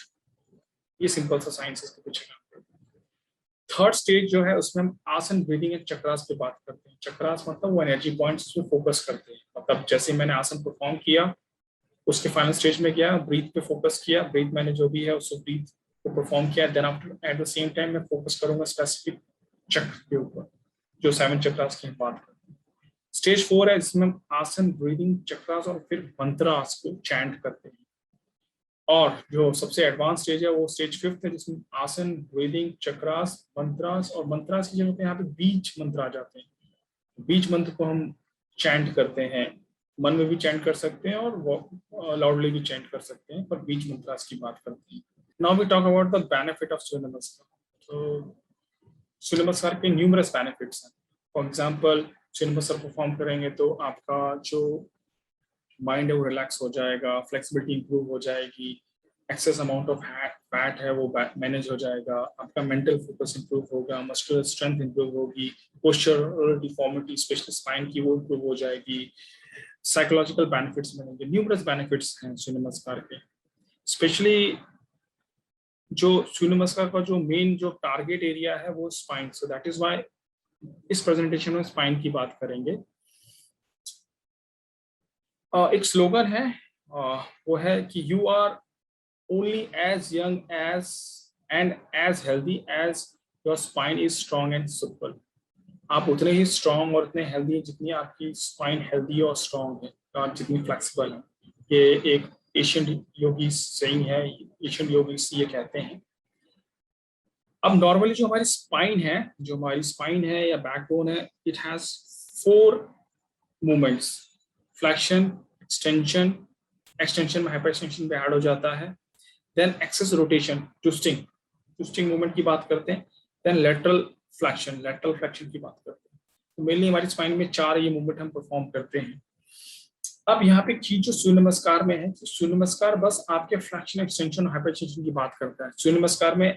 ये सिंपल सा साइंस इसके पीछे काम करते हैं। थर्ड स्टेज जो है उसमें हम आसन ब्रीदिंग एंड चक्रास पे बात करते हैं। चक्रास मतलब वो एनर्जी पॉइंट्स पे फोकस करते हैं। मतलब जैसे मैंने आसन परफॉर्म किया, उसके फाइनल स्टेज में गया, ब्रीथ पे फोकस किया, ब्रीथ मैंने जो भी है उसको ब्रीथ को परफॉर्म किया। Then after at the same time मैं फोकस करूंगा स्पेसिफिक चक्र के ऊपर। जो 7 चक्रास की हम बात करते हैं। स्टेज 4 है, इसमें हम आसन, ब्रीदिंग चक्रास और फिर मंत्रास को चैंट करते हैं। और जो सबसे एडवांस स्टेज है वो स्टेज 5 है, जिसमें आसन, ब्रीदिंग, चक्रास, मंत्रास, और मंत्रास की जगह पे यहाँ पे बीज मंत्र आ जाते हैं। बीज मंत्र को हम चैंट करते हैं, मन में भी चैंट कर सकते हैं और लाउडली भी चैंट कर सकते हैं, पर बीज मंत्रास की बात करते हैं। Now we talk about the benefit of Surya Namaskar. तो सूर्य नमस्कार के न्यूमरस बेनिफिट्स हैं। For example, Surya Namaskar perform करेंगे तो आपका जो माइंड है वो रिलैक्स हो जाएगा, फ्लेक्सिबिलिटी इंप्रूव हो जाएगी, एक्सेस अमाउंट ऑफ फैट है वो मैनेज हो जाएगा, आपका मेंटल फोकस इंप्रूव होगा, मस्कुलर स्ट्रेंथ इंप्रूव होगी, पोस्चरल डिफॉर्मिटी स्पेशली स्पाइन की वो इंप्रूव हो जाएगी, साइकोलॉजिकल बेनिफिट्स मिलेंगे, न्यूमरस बेनिफिट्स हैं सूर्य नमस्कार के। स्पेशली जो सूर्य नमस्कार का जो मेन जो टारगेट एरिया है वो spine, so that is why इस प्रेजेंटेशन में स्पाइन की बात करेंगे। एक स्लोगन है, वो है कि you are only as young as and as healthy as your spine is strong and supple. आप उतने ही स्ट्रॉन्ग और उतने हेल्दी हैं जितनी आपकी स्पाइन हेल्दी और स्ट्रॉन्ग है, आप जितनी फ्लेक्सिबल है। ये एक एशियन योगी सेइंग है, एशियन योगीज ये कहते हैं। अब नॉर्मली जो हमारी स्पाइन है या बैकबोन है, it has 4 movements, flexion, extension, extension में हाइपर एक्सटेंशन पे ऐड हो जाता है, then axis rotation, twisting movement की बात करते हैं, देन लेटरल फ्लेक्शन की बात करते हैं। तो मेनली हमारी स्पाइन में 4 ये मूवमेंट हम परफॉर्म करते हैं। अब यहाँ पे चीज जो सूर्य नमस्कार में है, सूर्य नमस्कार बस आपके फ्लेक्शन, एक्सटेंशन और हाइपर एक्सटेंशन की बात करता है। सूर्य नमस्कार में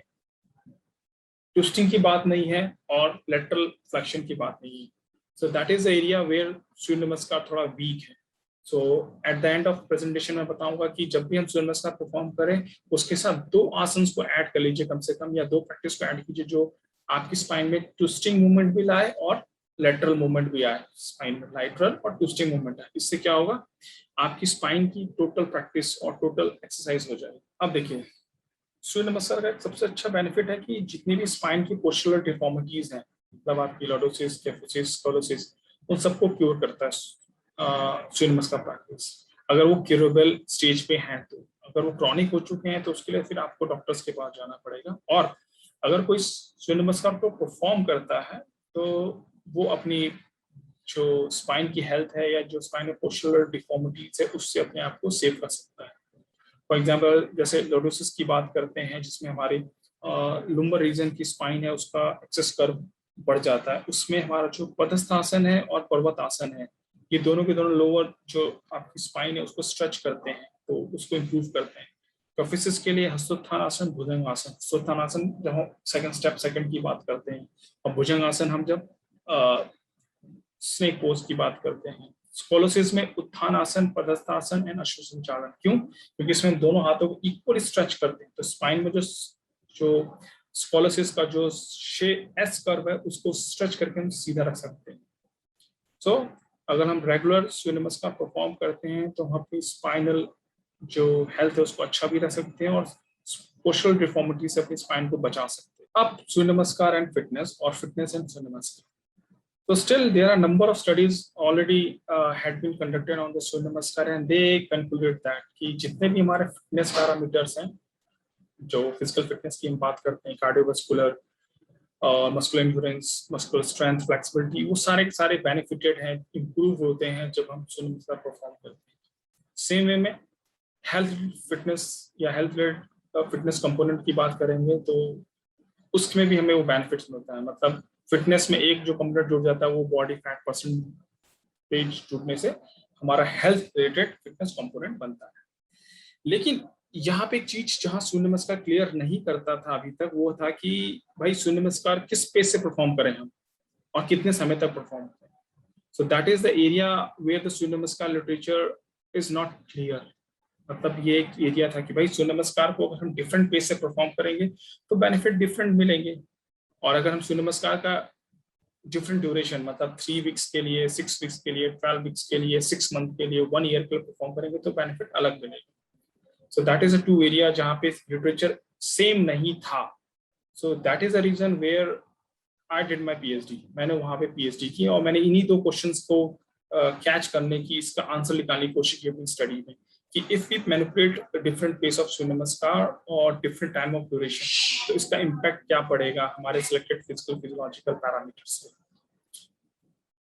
ट्विस्टिंग की बात नहीं है और लेटरल फ्लेक्शन की बात नहीं है। So that is the area where Surya namaskar थोड़ा वीक है। So at the end of presentation में बताऊंगा कि जब भी हम सूर्य नमस्कार परफॉर्म करें उसके साथ 2 आसन को ऐड कर लीजिए कम से कम, या 2 प्रैक्टिस को ऐड कीजिए जो आपकी स्पाइन में ट्विस्टिंग मूवमेंट भी लाए और लेटरल मूवमेंट भी आए। स्पाइन में लेटरल और ट्विस्टिंग मूवमेंट है, इससे क्या होगा, आपकी स्पाइन की टोटल प्रैक्टिस और टोटल एक्सरसाइज हो जाएगी। अब देखिए, सूर्य नमस्कार का एक सबसे अच्छा बेनिफिट है कि जितनी भी स्पाइन की पोस्चरल डिफॉर्मिटीज हैं, मतलब आपकी लॉर्डोसिस, कैफोसिस, स्कोलोसिस, उन सबको क्योर करता है सूर्य नमस्कार प्रैक्टिस। अगर वो क्यूरेबल स्टेज पे हैं तो, अगर वो क्रॉनिक हो चुके हैं तो उसके लिए फिर आपको डॉक्टर्स के पास जाना पड़ेगा। और अगर कोई सूर्य नमस्कार को परफॉर्म करता है तो वो अपनी जो स्पाइन की हेल्थ है या जो स्पाइन में पोस्चरल डिफॉर्मिटीज है उससे अपने आप को सेव कर सकता है। फॉर एग्जाम्पल, जैसे लॉर्डोसिस की बात करते हैं जिसमें हमारी लुम्बर रीजन की स्पाइन है उसका एक्सेस कर्व बढ़ जाता है, उसमें हमारा जो पदस्थ आसन है और पर्वत आसन है, ये दोनों के दोनों लोअर जो आपकी स्पाइन है उसको स्ट्रेच करते हैं, तो उसको इम्प्रूव करते हैं। कैफिसिस के लिए हस्तोत्थान आसन, भुजंग आसन। हस्तोत्थान आसन जब हम सेकंड की बात करते हैं, और भुजंग आसन हम जब स्नेक पोज की बात करते हैं। स्कोलोसिस में उत्थान आसन, पदस्थासन एंड अश्व संचालन। क्यों? क्योंकि इसमें दोनों हाथों को इक्वली स्ट्रेच करते हैं, तो स्पाइन में जो स्कोलोसिस का जो एस कर्व है उसको स्ट्रेच करके हम सीधा रख सकते हैं। सो अगर हम रेगुलर सूर्य नमस्कार परफॉर्म करते हैं तो हम अपनी स्पाइनल जो हेल्थ है उसको अच्छा भी रख सकते हैं और पोस्चरल डिफॉर्मिटी से अपनी स्पाइन को बचा सकते हैं। अब सूर्य नमस्कार एंड फिटनेस, और फिटनेस एंड सूर्य नमस्कार। So still there are a number of studies already had been conducted on the Surya Namaskar and they concluded that कि जितने भी हमारे फिटनेस पैरामीटर्स हैं, जो फिजिकल फिटनेस की हम बात करते हैं, cardiovascular, muscular endurance, muscular strength, flexibility, वो सारे के सारे बेनिफिटेड हैं, इंप्रूव होते हैं जब हम सूर्य नमस्कार परफॉर्म करते हैं। सेम वे में हेल्थ फिटनेस या हेल्थ रिलेटेड फिटनेस कंपोनेंट की बात करेंगे तो उसमें भी हमें वो बेनिफिट्स मिलता है। मतलब फिटनेस में एक जो कंपोनेंट जुड़ जाता है वो बॉडी फैट परसेंटेज जुड़ने से हमारा हेल्थ रिलेटेड फिटनेस कंपोनेंट बनता है। लेकिन यहाँ पे एक चीज जहां सूर्य नमस्कार क्लियर नहीं करता था अभी तक, वो था कि भाई सूर्य नमस्कार किस पेस से परफॉर्म करें हम और कितने समय तक परफॉर्म करें। So that is the area where the Surya namaskar literature is not clear. मतलब ये एक एरिया था कि भाई सूर्य नमस्कार को अगर हम डिफरेंट पेस से परफॉर्म करेंगे तो बेनिफिट डिफरेंट मिलेंगे, और अगर हम सूर्य नमस्कार का डिफरेंट ड्यूरेशन, मतलब 3 वीक्स के लिए, 6 वीक्स के लिए, 12 वीक्स के लिए, 6 मंथ के लिए, 1 ईयर के लिए परफॉर्म करेंगे तो बेनिफिट अलग मिलेगा। So that is a 2 area जहां पे लिटरेचर सेम नहीं था। So that is the reason where I did my PhD, मैंने वहां पे PhD की और मैंने इन्हीं दो क्वेश्चंस को कैच करने की, इसका आंसर निकालने की कोशिश की अपनी स्टडी में कि if we manipulate different pace of Surya नमस्कार और डिफरेंट टाइम ऑफ ड्यूरेशन तो इसका इम्पैक्ट क्या पड़ेगा हमारे सिलेक्टेड फिजिकल फिजियोलॉजिकल पैरामीटर्स पे।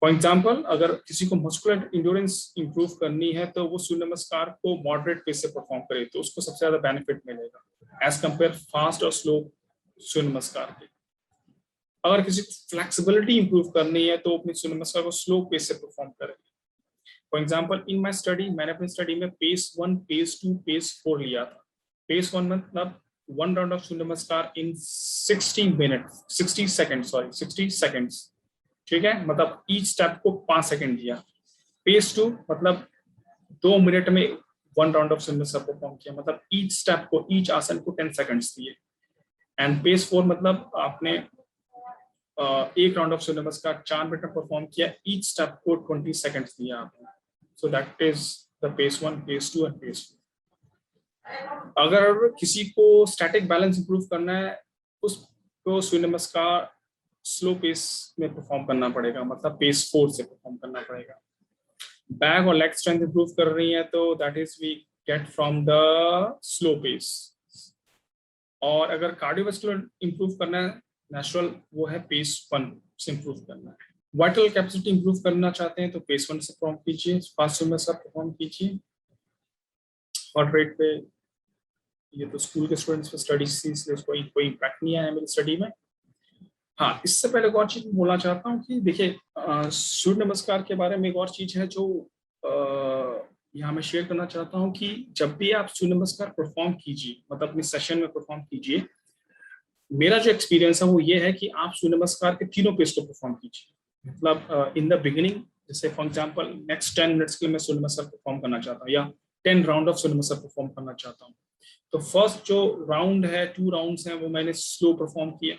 फॉर एग्जाम्पल, अगर किसी को मस्कुलर इंड्योरेंस इंप्रूव करनी है तो वो सूर्य नमस्कार को मॉडरेट पेस से परफॉर्म करे तो उसको सबसे ज्यादा बेनिफिट मिलेगा एज कंपेयर फास्ट और स्लो सूर्य नमस्कार के। अगर किसी को फ्लेक्सिबिलिटी इंप्रूव करनी है तो अपने सूर्य नमस्कार को स्लो पेस से परफॉर्म करेंगे। For example, in my study मैंने अपनी स्टडी में पेस 1, पेस 2, पेस 4 लिया था। पेस 1 मतलब 1 राउंड ऑफ सूर्य नमस्कार इन 60 सेकेंड्स, ठीक है, मतलब ईच स्टेप को 5 सेकेंड दिया। पेस 2 मतलब 2 मिनट में 1 round of Surya Namaskar perform किया, मतलब ईच स्टेप को, ईच आसन को 10 सेकेंड्स दिए। एंड पेस 4 मतलब आपने एक राउंड ऑफ सूर्य नमस्कार 4 मिनट में परफॉर्म किया, ईच स्टेप को 20 सेकेंड्स दिया आपने। So that is the pace 1, pace 2 and pace 4। अगर किसी को स्टैटिक बैलेंस इंप्रूव करना है उसको सूर्य नमस्कार स्लो पेस में परफॉर्म करना पड़ेगा, मतलब पेस 4 से परफॉर्म करना पड़ेगा। बैक और लेग स्ट्रेंथ इंप्रूव कर रही है तो that is we get from the slow pace. और अगर कार्डियोवास्कुलर इंप्रूव करना है नेचुरल, वो है पेस 1 से इंप्रूव करना है। वाइटल कैपेसिटी इंप्रूव करना चाहते हैं तो पेस 1 से परफॉर्म कीजिए, फास्ट में सब परफॉर्म कीजिए। हार्ट रेट पे ये तो स्कूल के स्टूडेंट्स पे स्टडी थी इसलिए कोई इम्पैक्ट नहीं आया मेरी स्टडी में। हाँ, इससे पहले एक और चीज बोलना चाहता हूँ कि देखिए सूर्य नमस्कार के बारे में एक और चीज है जो यहाँ मैं शेयर करना चाहता हूँ कि जब भी आप सूर्य नमस्कार परफॉर्म कीजिए, मतलब अपने सेशन में परफॉर्म कीजिए, मेरा जो एक्सपीरियंस है वो ये है कि आप सूर्य नमस्कार के तीनों पेस को परफॉर्म कीजिए। मतलब इन द बिगिनिंग, जैसे फॉर एग्जांपल नेक्स्ट 10 मिनट्स के लिए मैं सूर्य नमस्कार परफॉर्म करना चाहता हूँ या 10 round of Surya Namaskar perform करना चाहता हूँ, तो फर्स्ट जो राउंड है, 2 राउंड्स हैं, वो मैंने स्लो परफॉर्म किया।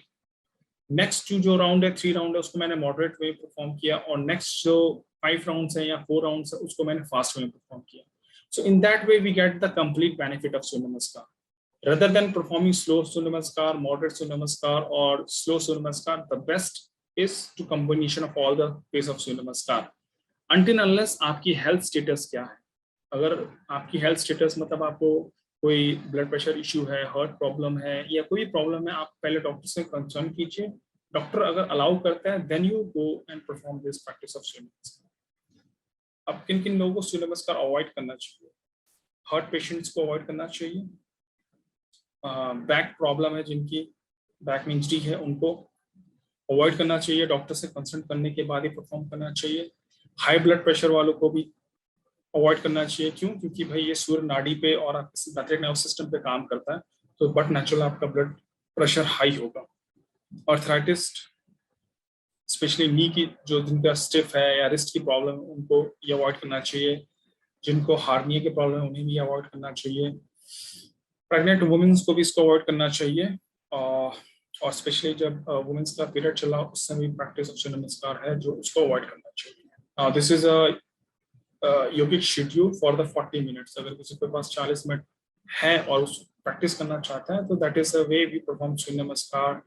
नेक्स्ट जो राउंड है, 3 राउंड है, उसको मैंने मॉडरेट वे परफॉर्म किया। और नेक्स्ट जो 5 राउंड्स है या 4 राउंड्स है, उसको मैंने फास्ट वे परफॉर्म किया। So in that way we get the complete benefit of Surya namaskar rather than performing slow Surya Namaskar, moderate Surya Namaskar or slow Surya Namaskar. The best is to combination of all the phase of Surya Namaskar until unless आपकी health status क्या है। अगर आपकी health status मतलब आपको कोई blood pressure issue है, heart problem है या कोई प्रॉब्लम है, आप पहले डॉक्टर से कंसर्न कीजिए। डॉक्टर अगर अलाउ करता है then you go and perform this practice of Surya namaskar. अब किन किन लोगों को सूर्य नमस्कार अवॉइड करना चाहिए? हार्ट पेशेंट्स को अवॉइड करना चाहिए, बैक प्रॉब्लम है जिनकी बैक में इंजरी है उनको अवॉइड करना चाहिए, डॉक्टर से कंसल्ट करने के बाद ही परफॉर्म करना चाहिए। हाई ब्लड प्रेशर वालों को भी अवॉइड करना चाहिए। क्यों? क्योंकि भाई ये सूर्य नाड़ी पे और आपके सिंपैथेटिक नर्वस सिस्टम पे काम करता है, तो बट नेचुरल आपका ब्लड प्रेशर हाई होगा। आर्थराइटिस, स्पेशली नी की जो जिनका स्टिफ है या रिस्ट की प्रॉब्लम है उनको ये अवॉइड करना चाहिए। जिनको हार्निया की प्रॉब्लम है उन्हें भी अवॉइड करना चाहिए। प्रेग्नेंट वुमेन्स को भी इसको अवॉइड करना चाहिए। और स्पेशली जब वुमेन्स का पीरियड चला उस समय प्रैक्टिस ऑफ सूर्य नमस्कार है जो उसको अवॉइड करना चाहिए। This is a yogic schedule for the 40 minutes. अगर किसी के पास 40 मिनट है और उस प्रैक्टिस करना चाहता है तो that is a way we perform Surya namaskar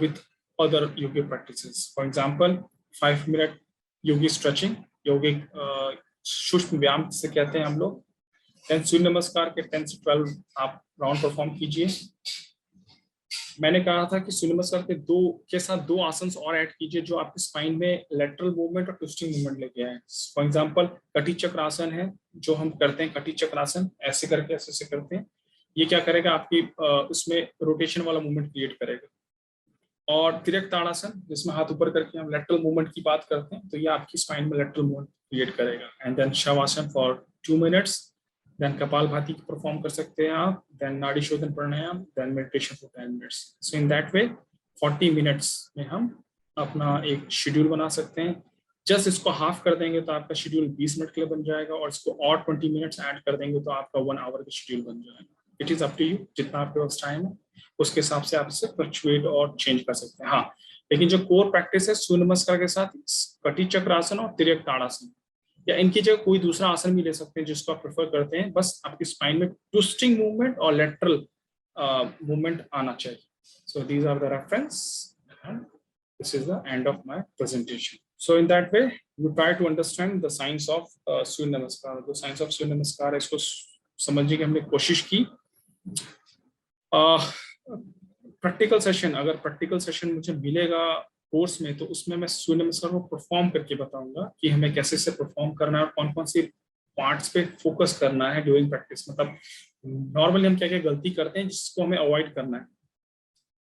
with other yogic practices. For example 5 minute योगी स्ट्रेचिंग, योगिक सूक्ष्म व्यायाम से कहते हैं हम लोग। देन सूर्य नमस्कार के 10 से 12 आप राउंड परफॉर्म कीजिए। मैंने कहा था कि सूर्य नमस्कार के साथ 2 आसन और ऐड कीजिए जो आपकी स्पाइन में लेटरल मूवमेंट और ट्विस्टिंग मूवमेंट लेके आए। फॉर एग्जांपल कटी चक्रासन है जो हम करते हैं, कटी चक्रासन ऐसे करके ऐसे करते हैं। ये क्या करेगा, आपकी उसमें रोटेशन वाला मूवमेंट क्रिएट करेगा। और तिर्यक ताड़ासन जिसमें हाथ ऊपर करके हम लेटरल मूवमेंट की बात करते हैं, तो ये आपकी स्पाइन में लेटरल मूवमेंट क्रिएट करेगा। And then shavasana for 2 minutes. Then kapalbhati perform कर सकते हैं आप। Then nadi shodhan pranayama, then meditation for 10 minutes. So in that way 40 minutes में हम अपना एक शेड्यूल बना सकते हैं। जस्ट इसको हाफ कर देंगे तो आपका शेड्यूल 20 मिनट के लिए बन जाएगा, और इसको और 20 मिनट्स ऐड कर देंगे तो आपका 1 आवर का शेड्यूल बन जाएगा। It is up to you, जितना आपके पास टाइम है उसके हिसाब से आप इसे फ्लक्चुएट और चेंज कर सकते हैं। हाँ, लेकिन जो कोर प्रैक्टिस है सूर्य नमस्कार के साथ कटी चक्रासन और तिर्यक ताड़ासन, या इनकी जगह कोई दूसरा आसन भी ले सकते हैं जिसको आप प्रेफर करते हैं। बस आपकी स्पाइन में ट्विस्टिंग मूवमेंट और लेटरल मूवमेंट आना चाहिए। So these are the reference. this is the end of my presentation. So in that way, we try to understand the science of Surya Namaskar. The science of Surya Namaskar इसको समझने की हमने कोशिश की. Practical session, अगर practical session मुझे मिलेगा course में, तो उसमें मैं सूर्य नमस्कार को परफॉर्म करके बताऊंगा कि हमें कैसे से परफॉर्म करना है और कौन कौन सी पार्ट्स पे फोकस करना है ड्यूरिंग प्रैक्टिस. मतलब नॉर्मली हम क्या क्या गलती करते हैं जिसको हमें अवॉइड करना है,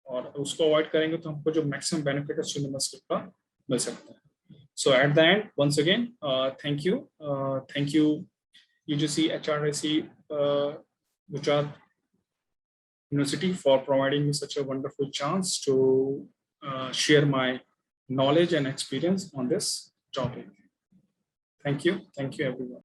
और उसको अवॉइड करेंगे तो हमको जो मैक्सिमम बेनिफिट है सूर्य नमस्कार का मिल सकता है. So at the end, once again, thank you UGC HRIC Gujarat University for providing me such a wonderful chance to share my knowledge and experience on this topic. Thank you everyone.